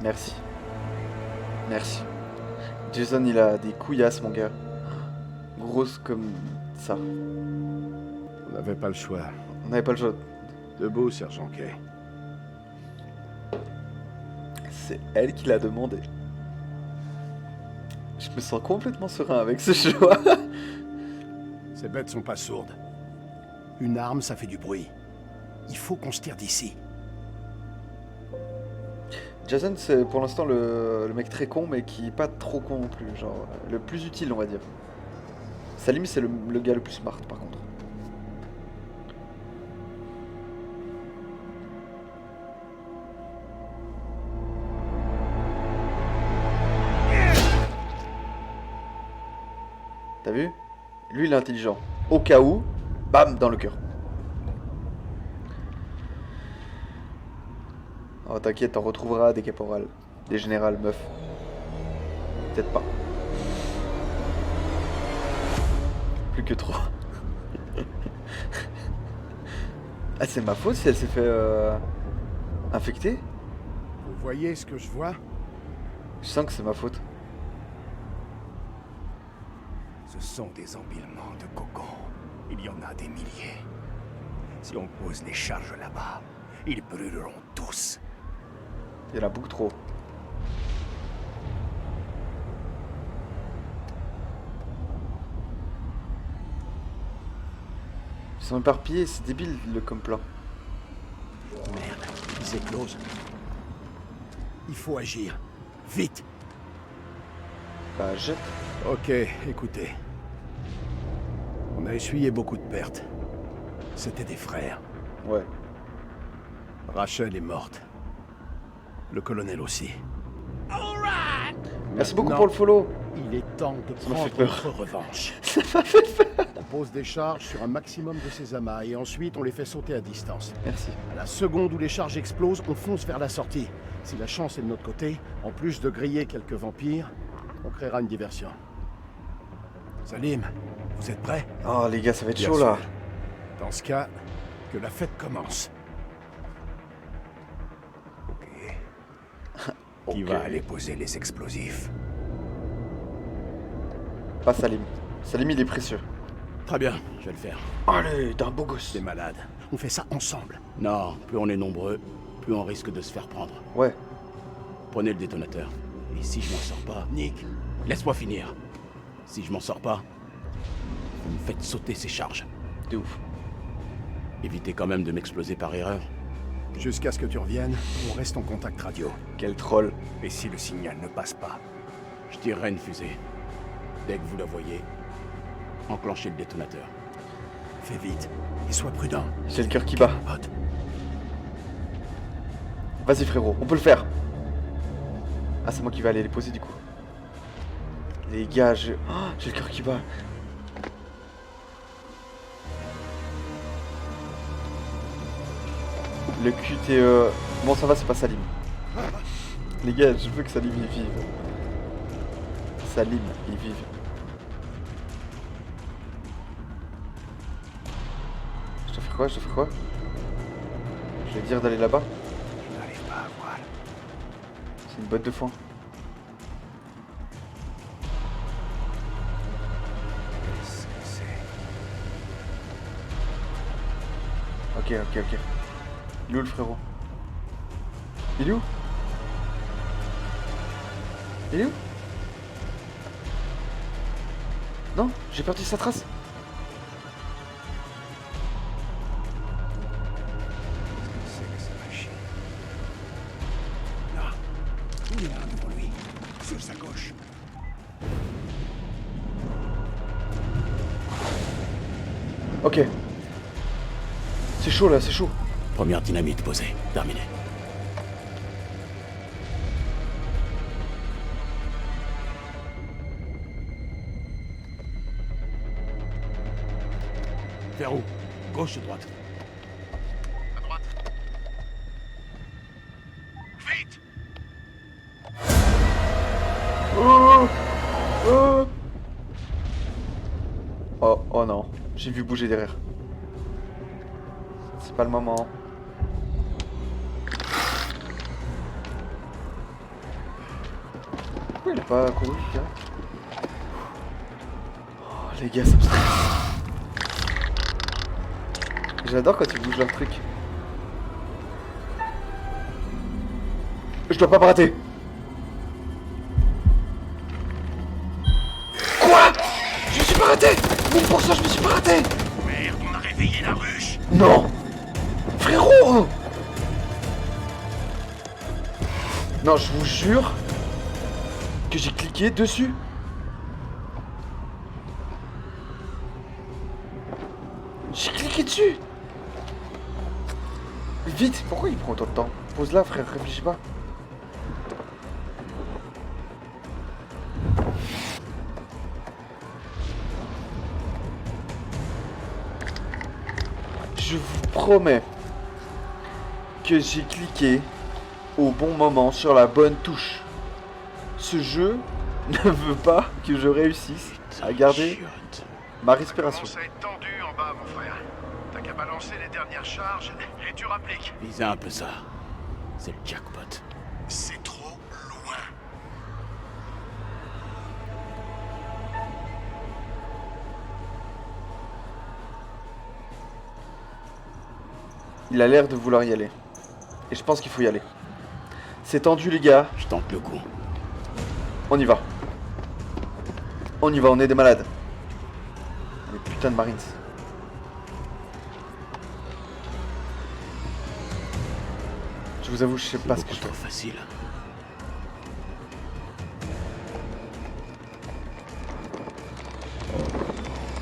Merci. Merci. Jason, il a des couillasses, mon gars. Grosses comme ça. On n'avait pas le choix. On n'avait pas le choix. Debout, sergent Kay. C'est elle qui l'a demandé. Je me sens complètement serein avec ce choix. Ces bêtes sont pas sourdes. Une arme, ça fait du bruit. Il faut qu'on se tire d'ici. Jason, c'est pour l'instant le mec très con, mais qui est pas trop con non plus. Genre, le plus utile, on va dire. Salim, c'est le gars le plus smart, par contre. T'as vu? Lui, il est intelligent. Au cas où, bam, dans le cœur. Oh, t'inquiète, t'en retrouveras des caporales, des générales, meuf. Peut-être pas. Plus que 3. Ah, c'est ma faute si elle s'est fait infecter? Vous voyez ce que je vois? Je sens que c'est ma faute. Ce sont des empilements de cocons. Il y en a des milliers. Si on pose les charges là-bas, ils brûleront tous. Il y en a beaucoup trop. Ils sont éparpillés, c'est débile le comme plan. Merde, ils éclosent. Il faut agir. Vite. Bah, jette. Ok, écoutez. On a essuyé beaucoup de pertes. C'était des frères. Ouais. Rachel est morte. Le colonel aussi. Merci beaucoup Maintenant, pour le follow. Il est temps de m'a fait prendre peur. notre revanche. Ça m'a fait peur. On pose des charges sur un maximum de ces amas et ensuite on les fait sauter à distance. Merci. À la seconde où les charges explosent, on fonce vers la sortie. Si la chance est de notre côté, en plus de griller quelques vampires, on créera une diversion. Salim, vous êtes prêts? Oh les gars, ça va être Bien chaud sûr. là. Dans ce cas, que la fête commence. Qui Ok. va aller poser les explosifs? Pas Salim. Salim, il est précieux. Très bien, je vais le faire. Allez, t'es un beau gosse. T'es malade. On fait ça ensemble. Non, plus on est nombreux, plus on risque de se faire prendre. Ouais. Prenez le détonateur. Et si je m'en sors pas, Nick, laisse-moi finir. Si je m'en sors pas, vous me faites sauter ces charges. De ouf. Évitez quand même de m'exploser par erreur. Jusqu'à ce que tu reviennes, on reste en contact radio. Quel troll. Et si le signal ne passe pas? Je tirerai une fusée. Dès que vous la voyez, enclenchez le détonateur. Fais vite et sois prudent. J'ai le cœur qui bat. Pote. Vas-y frérot, on peut le faire. Ah, c'est moi qui vais aller les poser du coup. Les gars, j'ai le cœur qui bat. Le QTE... Bon, ça va, c'est pas Salim. Les gars, je veux que Salim y vive. Salim y vive. Je dois faire quoi? Je dois faire quoi? Je vais dire d'aller là-bas. Je n'arrive pas à voir. C'est une botte de foin. Qu'est-ce que c'est? Ok. Il est où le frérot? Il est où? Il est où? Non, j'ai perdu sa trace. C'est que ça va chier. Là, il est là devant lui, sur sa gauche. Ok. C'est chaud là, c'est chaud. Première dynamite posée. Terminé. Vers où? Gauche ou droite? À droite. Vite! Oh non, j'ai vu bouger derrière. C'est pas le moment. Pourquoi il a pas couru, le gars? Oh, les gars, ça me stresse. J'adore quand ils bougent leur truc. Je dois pas me rater. Quoi? Je me suis pas raté. 1000% je me suis pas raté. Merde, on a réveillé la ruche! Non. Frérot. Non, je vous jure que j'ai cliqué dessus. J'ai cliqué dessus. Vite, pourquoi il prend autant de temps? Pose-la, frère, réfléchis pas. Je vous promets que j'ai cliqué au bon moment sur la bonne touche. Ce jeu ne veut pas que je réussisse à garder Chiotte. ma respiration. Commence à être tendu en bas, mon frère. T'as qu'à balancer les dernières charges et tu rappliques. Visez un peu ça. C'est le jackpot. C'est trop loin. Il a l'air de vouloir y aller. Et je pense qu'il faut y aller. C'est tendu les gars, Je tente le coup. on y va. On y va, on est des malades. Les putains de Marines. Je vous avoue, je sais pas ce que je Beaucoup fais. trop facile.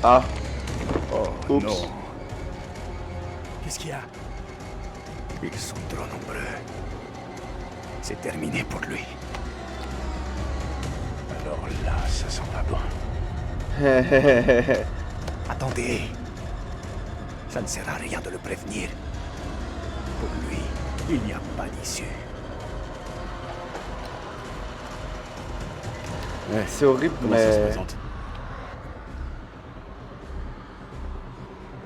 Ah, Oh Oups. non. Qu'est-ce qu'il y a? Ils sont trop nombreux. C'est terminé pour lui. Alors là, ça sent pas bon. Attendez. Ça ne sert à rien de le prévenir. Pour lui, il n'y a pas d'issue. c'est horrible, Comment ça se mais... présente?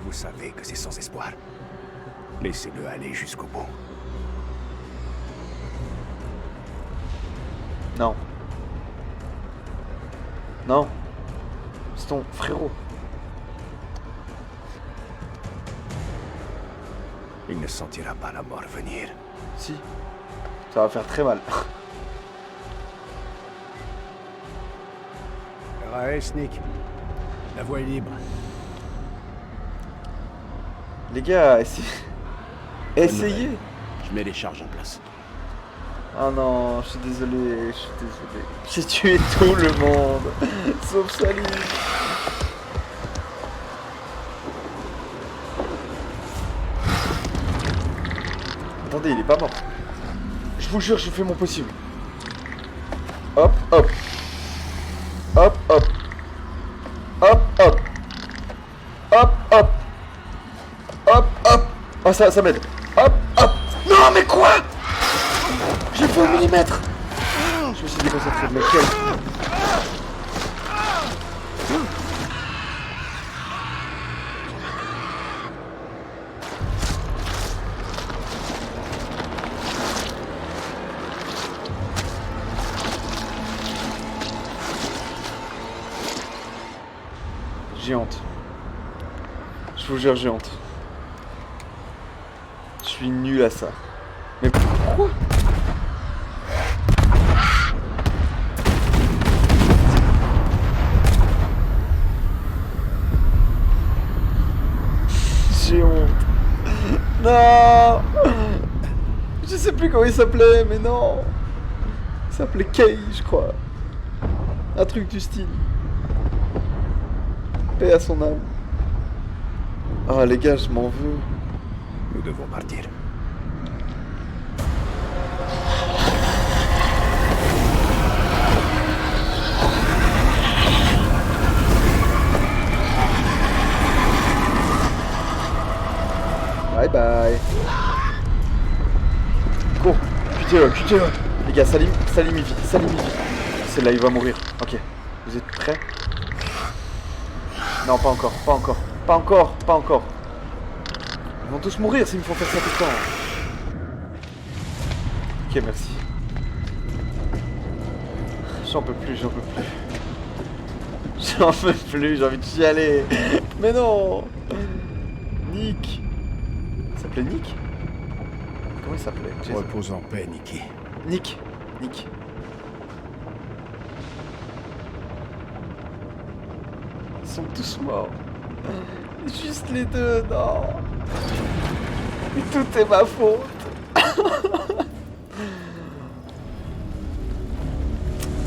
Vous savez que c'est sans espoir. Laissez-le aller jusqu'au bout. Non. Non. C'est ton frérot. Il ne sentira pas la mort venir. Si. Ça va faire très mal. RAS, Nick. La voie est libre. Les gars, essayez. Je mets les charges en place. Oh non, je suis désolé, je suis désolé. J'ai tué tout le monde, sauf Salim. Attendez, il est pas mort. Je vous jure, je fais mon possible. Hop, hop. Hop, hop. Hop, hop. Hop, hop. Hop, hop. Oh, ça m'aide. Hop, hop. Non, mais quoi? J'ai fait au millimètre. Je me suis déconcentré, mais quel... J'ai honte. Je vous jure, j'ai honte. suis nul à ça. Mais pourquoi? J'ai honte. Non. Je sais plus comment il s'appelait, mais non. Il s'appelait Kay, je crois. Un truc du style. Paix à son âme. Ah les gars, je m'en veux. Nous devons partir. Bye bye. Cours. QTE. Les gars, Salim il vit. C'est là, il va mourir. Ok. Vous êtes prêts? Non, pas encore. Ils vont tous mourir s'ils me font faire ça tout le temps. Ok, merci. J'en peux plus. J'en peux plus, j'ai envie de chialer. Mais non. Nick. Il s'appelait Nick? Comment il s'appelait? Jason. Repose en paix, Nicky. Nick. Ils sont tous morts. Juste les deux, non. Et tout est ma faute.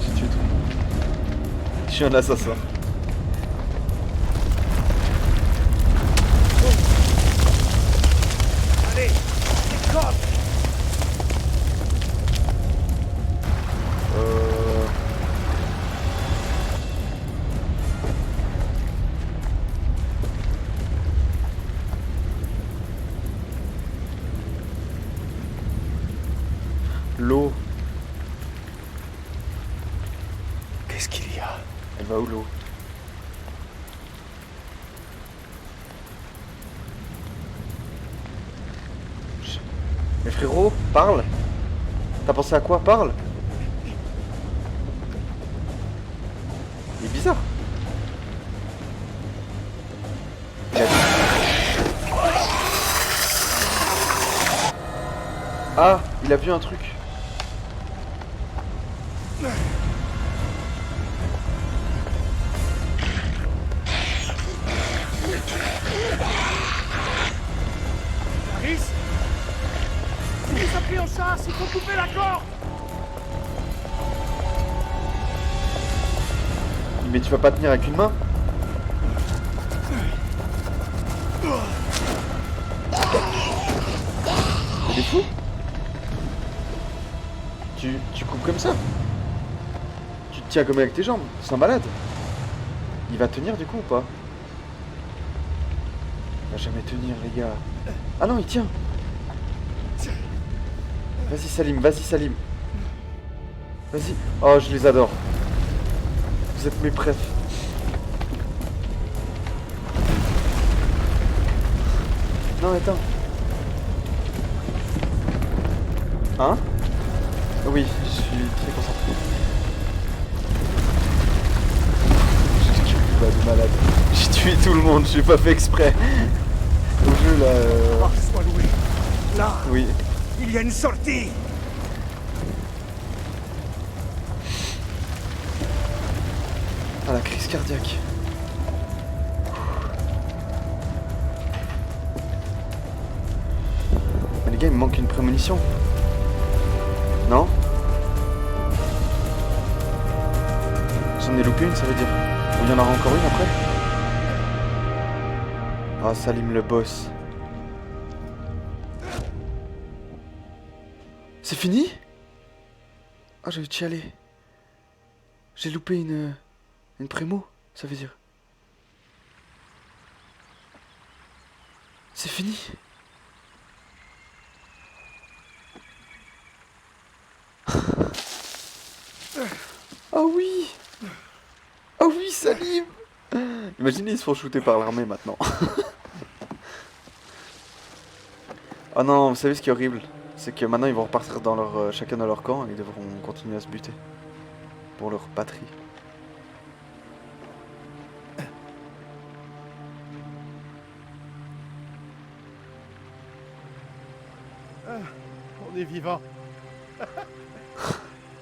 J'ai tué tout le monde. Je suis un assassin. Allez, décolle! L'eau. Qu'est-ce qu'il y a? Elle va où l'eau? Mais frérot, parle. T'as pensé à quoi? Parle. Il est bizarre. Ah, il a vu un truc. Clarisse? Ils ont pris en chasse, il faut couper la corde! Mais tu vas pas tenir avec une main? Il est fou? Tu coupes comme ça? Tu te tiens comme avec tes jambes? C'est un malade. Il va tenir du coup ou pas? Il va jamais tenir les gars. Ah non, il tient. Vas-y Salim. Vas-y. Oh, je les adore. Vous êtes mes préfs. Non, attends. Hein? Oui, je suis très concentré. De malade. J'ai tué tout le monde, j'ai pas fait exprès. Au jeu là. Sois loué. Là, Oui. il y a une sortie! Ah, la crise cardiaque. Mais les gars, il me manque une prémonition. Non? J'en ai loupé une, ça veut dire. Ou il y en aura encore une après? Ah, Salim le boss. C'est fini? Ah, j'ai chialé. J'ai loupé une prémo, ça veut dire. C'est fini. Ah oui. Ah oui, Salim. Imaginez, ils se font shooter par l'armée maintenant. Oh non, vous savez ce qui est horrible? C'est que maintenant ils vont repartir dans leur, chacun dans leur camp et ils devront continuer à se buter. Pour leur patrie. est vivant.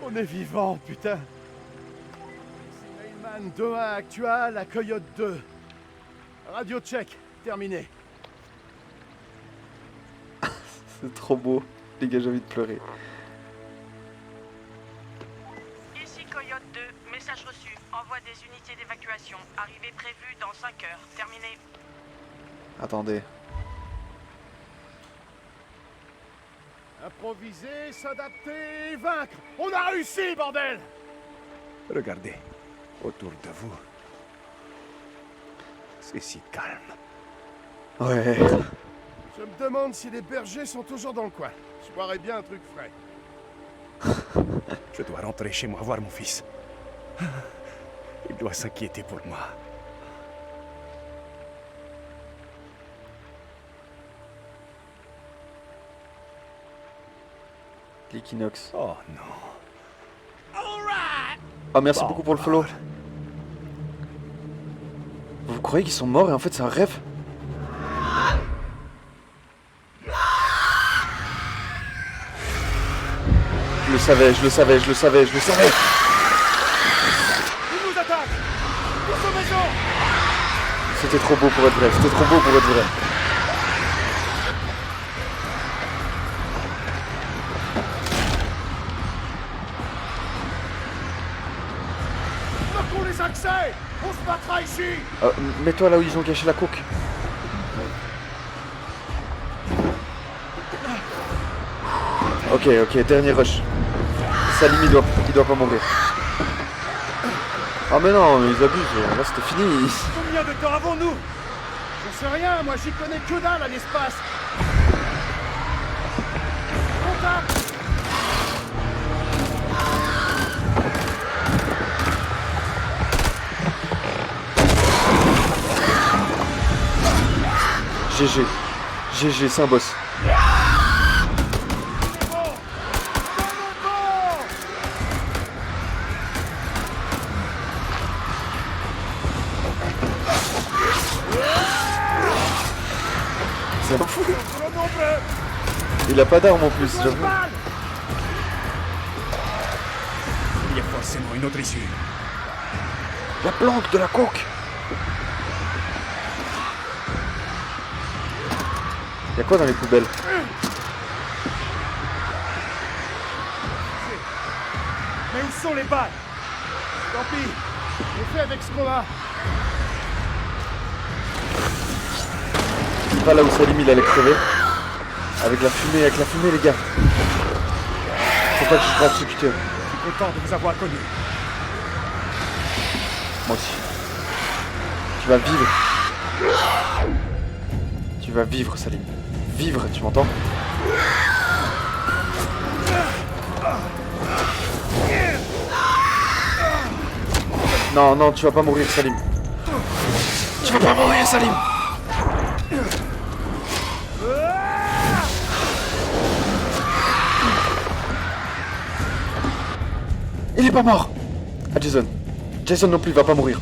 On est vivant, putain. C'est Mailman 2-1 actual à Coyote 2. Radio check, terminé. C'est trop beau. Les gars, j'ai envie de pleurer. Ici Coyote 2, message reçu. Envoi des unités d'évacuation. Arrivée prévue dans 5 heures. Terminé. Attendez. Improviser, s'adapter, vaincre. On a réussi, bordel! Regardez, autour de vous. C'est si calme. Ouais. Je me demande si les bergers sont toujours dans le coin. Je boirais bien un truc frais. Je dois rentrer chez moi voir mon fils. Il doit s'inquiéter pour moi. L'équinoxe. Oh non. Oh, merci Bon, beaucoup pour le follow. alors. Vous croyez qu'ils sont morts et en fait c'est un rêve? Je le savais, je le savais, je le savais, je le savais. Ils nous attaquent! Tous aux maisons! C'était trop beau pour être vrai, c'était trop beau pour être vrai. Bloquons les accès! On se battra ici! Mets-toi là où ils ont caché la coke. Ok, ok, dernier rush. Salim, il doit pas mourir. Ah mais non, ils abusent, là c'était fini. Combien de temps avons-nous? Je sais rien, moi j'y connais que dalle à l'espace. Contact! GG. GG, c'est un boss. C'est un fou. Il a pas d'arme en plus, j'avoue. Il y a forcément une autre issue. La planque de la coke. Y'a quoi dans les poubelles? Mais où sont les balles? Tant pis, on fait avec ce qu'on a. Pas là où Salim il allait crever. Avec la fumée les gars. Faut pas que je rate ce cutter. Je suis content de vous avoir connu. Moi aussi. Tu vas vivre. Tu vas vivre Salim. Vivre, tu m'entends? Non, non, tu vas pas mourir Salim. Tu vas pas mourir Salim. Il est pas mort. Ah Jason. Jason non plus, il va pas mourir.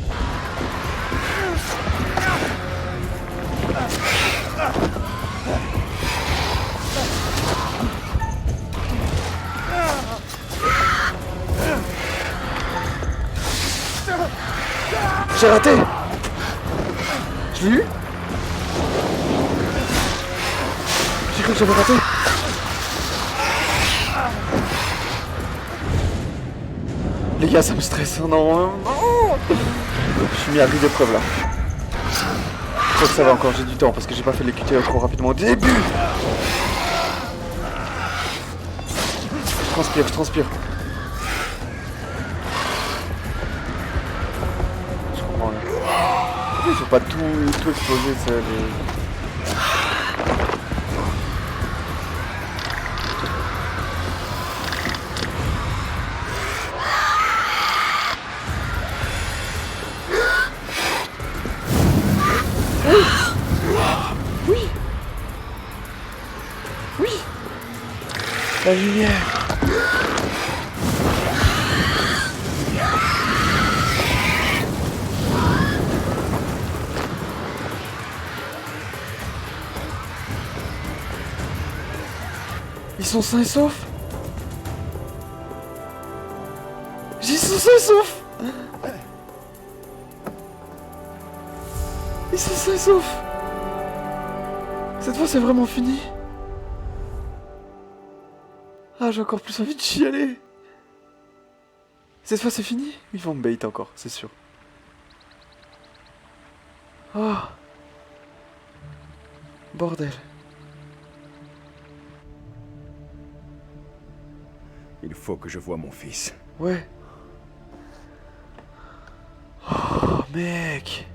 J'ai raté. Je l'ai eu. J'ai cru que j'avais raté. Les gars, ça me stresse. Non, non. Je suis mis à rude épreuve là. Je crois que ça va encore, j'ai du temps parce que j'ai pas fait les QTE trop rapidement au début. Je transpire. Je comprends rien. Il faut pas tout exploser, ça. Oui. La lumière. Ils sont sains et saufs. Ils sont sains et saufs. Ils sont sains et saufs. Cette fois c'est vraiment fini. Ah, j'ai encore plus envie de chialer. Cette fois c'est fini. Ils vont me bait encore, c'est sûr. Oh. Bordel. Il faut que je voie mon fils. Ouais. Oh, mec.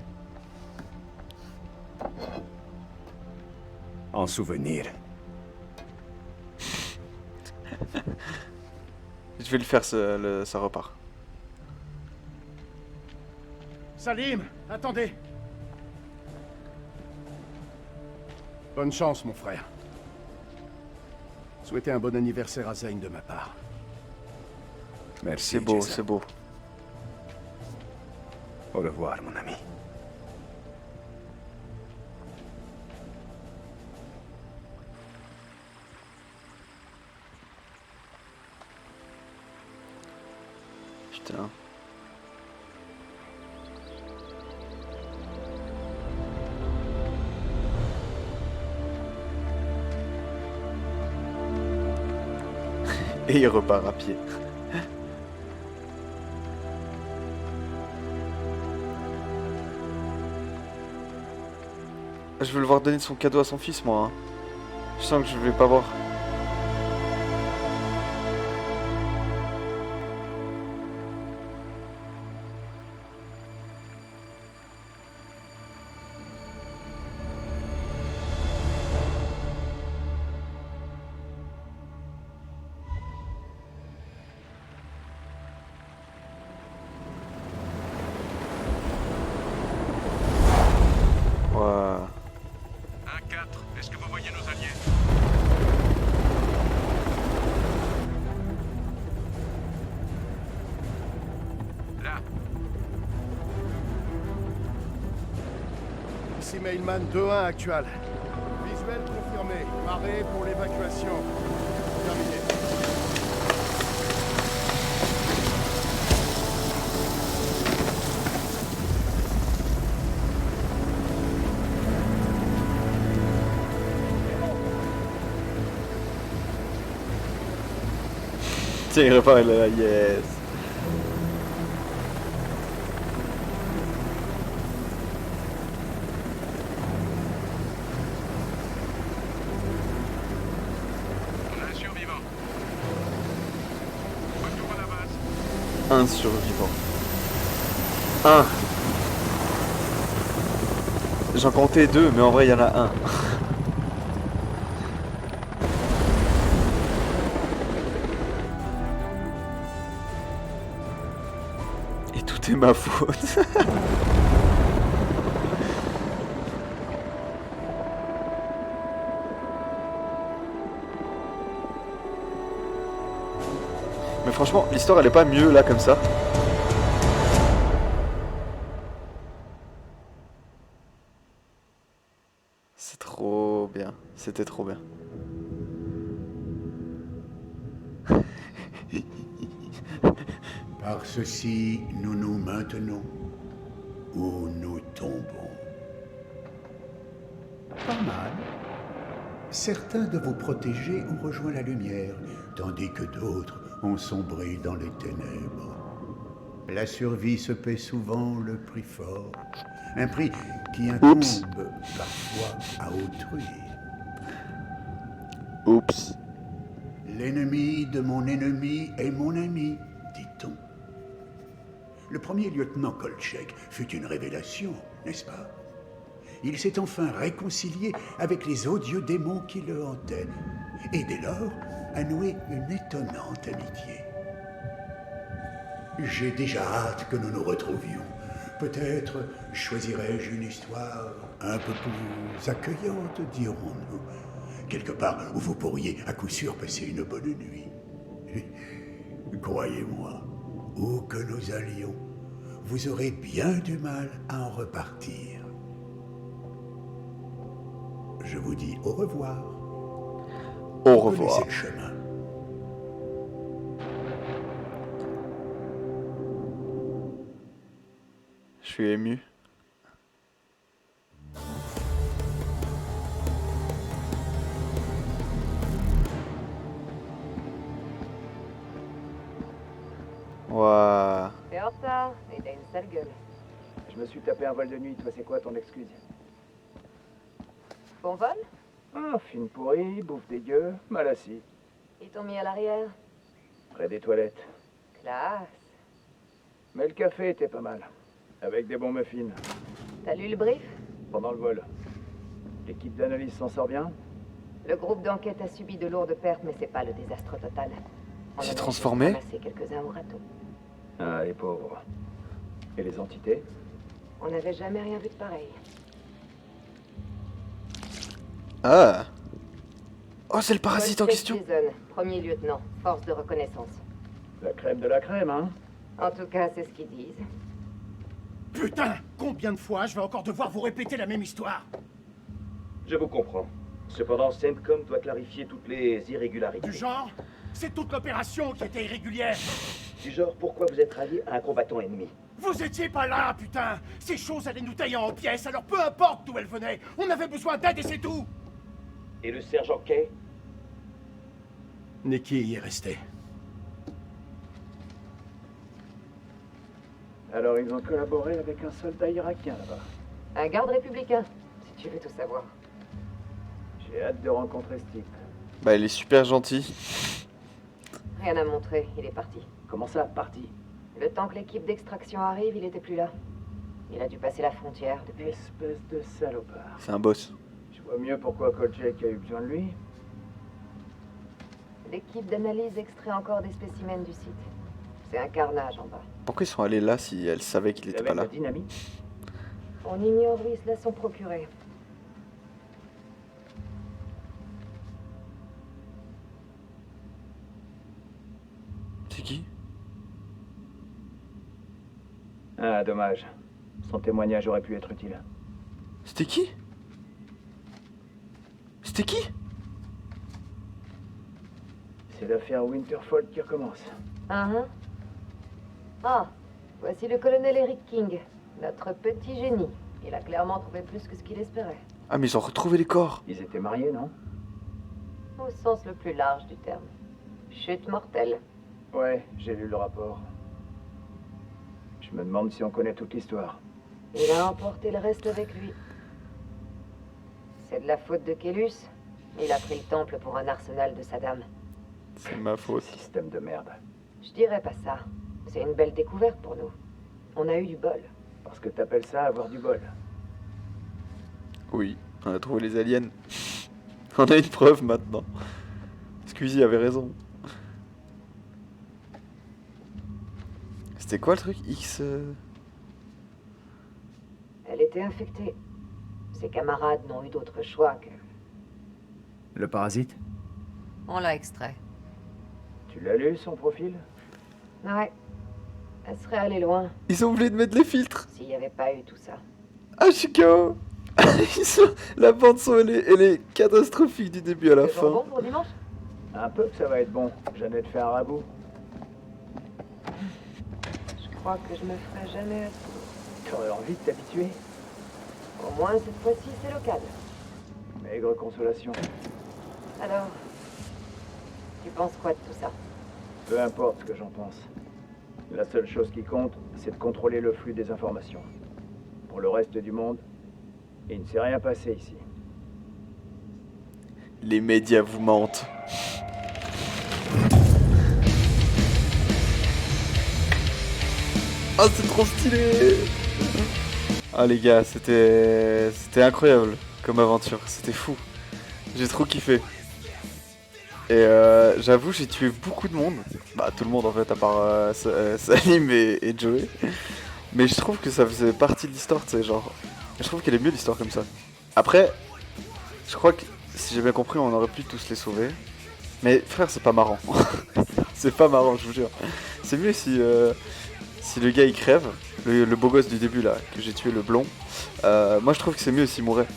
En souvenir. Je vais le faire, ça repart. Salim, attendez. Bonne chance, mon frère. Souhaitez un bon anniversaire à Zayn de ma part. Merci, C'est beau, Jason. c'est beau. Au revoir, mon ami. Putain. Et il repart à pied. Je veux le voir donner son cadeau à son fils, moi. Hein. Je sens que je vais pas voir. Ouais. 1-4, est-ce que vous voyez nos alliés? Là. Ici Mailman 2-1 actuel. Visuel confirmé. Marée pour l'évacuation. Terminé. Tiens, il repart, il est là, yes. On a un survivant. Retour à la base. Un survivant. Un. J'en comptais deux, mais en vrai, il y en a un. Et tout est ma faute. Mais franchement, l'histoire elle est pas mieux là comme ça. C'est trop bien. C'était trop bien. Par ceci, nous nous maintenons ou nous tombons. Pas mal. Certains de vos protégés ont rejoint la lumière, tandis que d'autres ont sombré dans les ténèbres. La survie se paie souvent le prix fort, un prix qui incombe parfois à autrui. Oups. L'ennemi de mon ennemi est mon ami, dit-on. Le premier lieutenant Kolchak fut une révélation, n'est-ce pas? Il s'est enfin réconcilié avec les odieux démons qui le hantaient, et dès lors a noué une étonnante amitié. J'ai déjà hâte que nous nous retrouvions. Peut-être choisirais-je une histoire un peu plus accueillante, dirons-nous. Quelque part où vous pourriez à coup sûr passer une bonne nuit. Croyez-moi, où que nous allions, vous aurez bien du mal à en repartir. Je vous dis au revoir. Au Vous revoir. connaissez le chemin. Je suis ému. Waouh. T'es en retard et t'as une sale gueule. Je me suis tapé un vol de nuit, toi c'est quoi ton excuse? Bon vol? Ah, film pourri, bouffe dégueu, mal assis, Ils t'ont mis à l'arrière? près des toilettes. Classe. Mais le café était pas mal, avec des bons muffins, T'as lu le brief? pendant le vol. L'équipe d'analyse s'en sort bien? Le groupe d'enquête a subi de lourdes pertes, mais c'est pas le désastre total. On s'est en a transformé? juste ramassé quelques-uns au râteau. Ah, les pauvres. Et les entités? On n'avait jamais rien vu de pareil. Ah. Oh, c'est le parasite en Colchek question. Jason, premier lieutenant, force de reconnaissance. La crème de la crème, hein? En tout cas, c'est ce qu'ils disent. Putain, combien de fois je vais encore devoir vous répéter la même histoire? Je vous comprends. Cependant, CENTCOM doit clarifier toutes les irrégularités. Du genre, c'est toute l'opération qui était irrégulière. Du genre, pourquoi vous êtes rallié à un combattant ennemi? Vous étiez pas là, putain. Ces choses allaient nous tailler en pièces, alors peu importe d'où elles venaient. On avait besoin d'aide et c'est tout. Et le sergent Kay? Neki y est resté. Alors ils ont collaboré avec un soldat irakien là-bas. Un garde républicain, si tu veux tout savoir. J'ai hâte de rencontrer ce type. Bah, il est super gentil. Rien à montrer, il est parti. Comment ça, parti? Le temps que l'équipe d'extraction arrive, il était plus là. Il a dû passer la frontière depuis. Espèce de salopard. C'est un boss. Je vois mieux pourquoi Kolchak a eu besoin de lui. L'équipe d'analyse extrait encore des spécimens du site. C'est un carnage en bas. Pourquoi ils sont allés là si elles savaient qu'il était pas là? Dynamite. On ignore où ils se la sont procurés. C'est qui? Ah, dommage. Son témoignage aurait pu être utile. C'était qui? C'était qui? C'est l'affaire Winterfell qui recommence. Ah, voici le colonel Eric King, notre petit génie. Il a clairement trouvé plus que ce qu'il espérait. Ah, mais ils ont retrouvé les corps. Ils étaient mariés, non? Au sens le plus large du terme. Chute mortelle. Ouais, j'ai lu le rapport. Je me demande si on connaît toute l'histoire. Il a emporté le reste avec lui. C'est de la faute de Kélus. Il a pris le temple pour un arsenal de Saddam. C'est ma faute. Système de merde. Je dirais pas ça. C'est une belle découverte pour nous. On a eu du bol. Parce que t'appelles ça avoir du bol. Oui, on a trouvé les aliens. On a une preuve maintenant. Squeezie avait raison. C'était quoi le truc? X... Elle était infectée. Ses camarades n'ont eu d'autre choix que... Le parasite? On l'a extrait. Tu l'as lu, son profil? Ouais. Elle serait allée loin Ils ont oublié de mettre les filtres. s'il n'y avait pas eu tout ça. Ah, je suis KO. La bande son, elle est catastrophique du début à la Toujours fin. bon pour dimanche? Un peu que ça va être bon. Jeannette fait un ragoût. Je crois que je me ferai jamais assez. T'aurais envie de t'habituer? Au moins cette fois-ci, c'est local. Maigre consolation. Alors, tu penses quoi de tout ça? Peu importe ce que j'en pense. La seule chose qui compte, c'est de contrôler le flux des informations. Pour le reste du monde, il ne s'est rien passé ici. Les médias vous mentent. Ah, c'est trop stylé. Ah les gars, c'était incroyable comme aventure, c'était fou. J'ai trop kiffé. Et j'avoue, j'ai tué beaucoup de monde. Bah tout le monde en fait, à part Salim et Joey. Mais je trouve que ça faisait partie de l'histoire, tu sais, genre... Je trouve qu'elle est mieux l'histoire comme ça. Après, je crois que, si j'ai bien compris, on aurait pu tous les sauver. Mais frère, c'est pas marrant. C'est pas marrant, je vous jure. C'est mieux si le gars il crève, le beau gosse du début là, que j'ai tué, le blond. Moi je trouve que c'est mieux s'il mourait.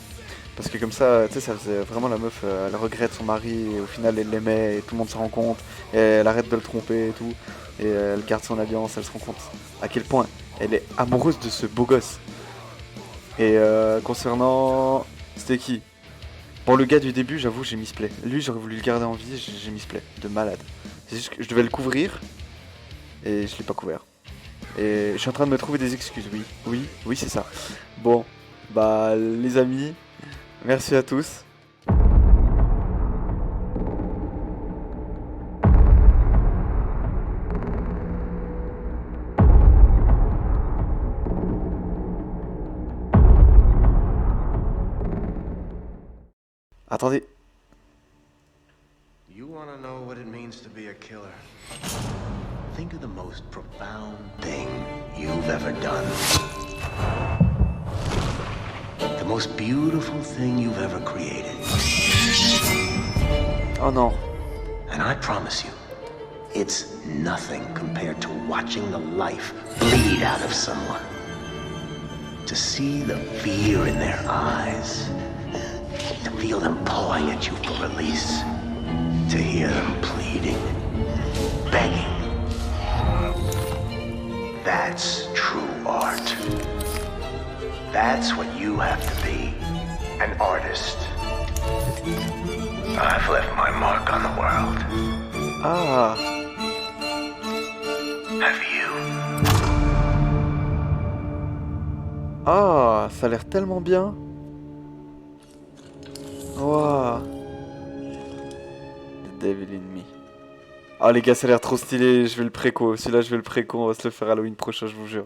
Parce que comme ça, tu sais, ça faisait vraiment la meuf, elle regrette son mari, et au final elle l'aimait, et tout le monde se rend compte, et elle arrête de le tromper et tout, et elle garde son alliance, elle se rend compte à quel point elle est amoureuse de ce beau gosse. Et concernant... C'était qui? Bon, le gars du début, j'avoue, j'ai misplay. Lui, j'aurais voulu le garder en vie, j'ai misplay. De malade. C'est juste que je devais le couvrir, et je l'ai pas couvert. Et je suis en train de me trouver des excuses, oui, c'est ça. Bon, bah, les amis, merci à tous. Attendez. You want to know what it means to be a killer? Think of the most profound thing you've ever done. The most beautiful thing you've ever created. Oh non. And I promise you, it's nothing compared to watching the life bleed out of someone. To see the fear in their eyes. To feel them pawing at you for release. To hear them pleading, begging. That's true art. That's what you have to be, an artist. I've left my mark on the world. Ah. Have you? Ah, ça a l'air tellement bien. Waouh. The Devil in Me. Ah les gars, ça a l'air trop stylé, je vais le préco. Celui-là, je vais le préco, on va se le faire Halloween prochain, je vous jure.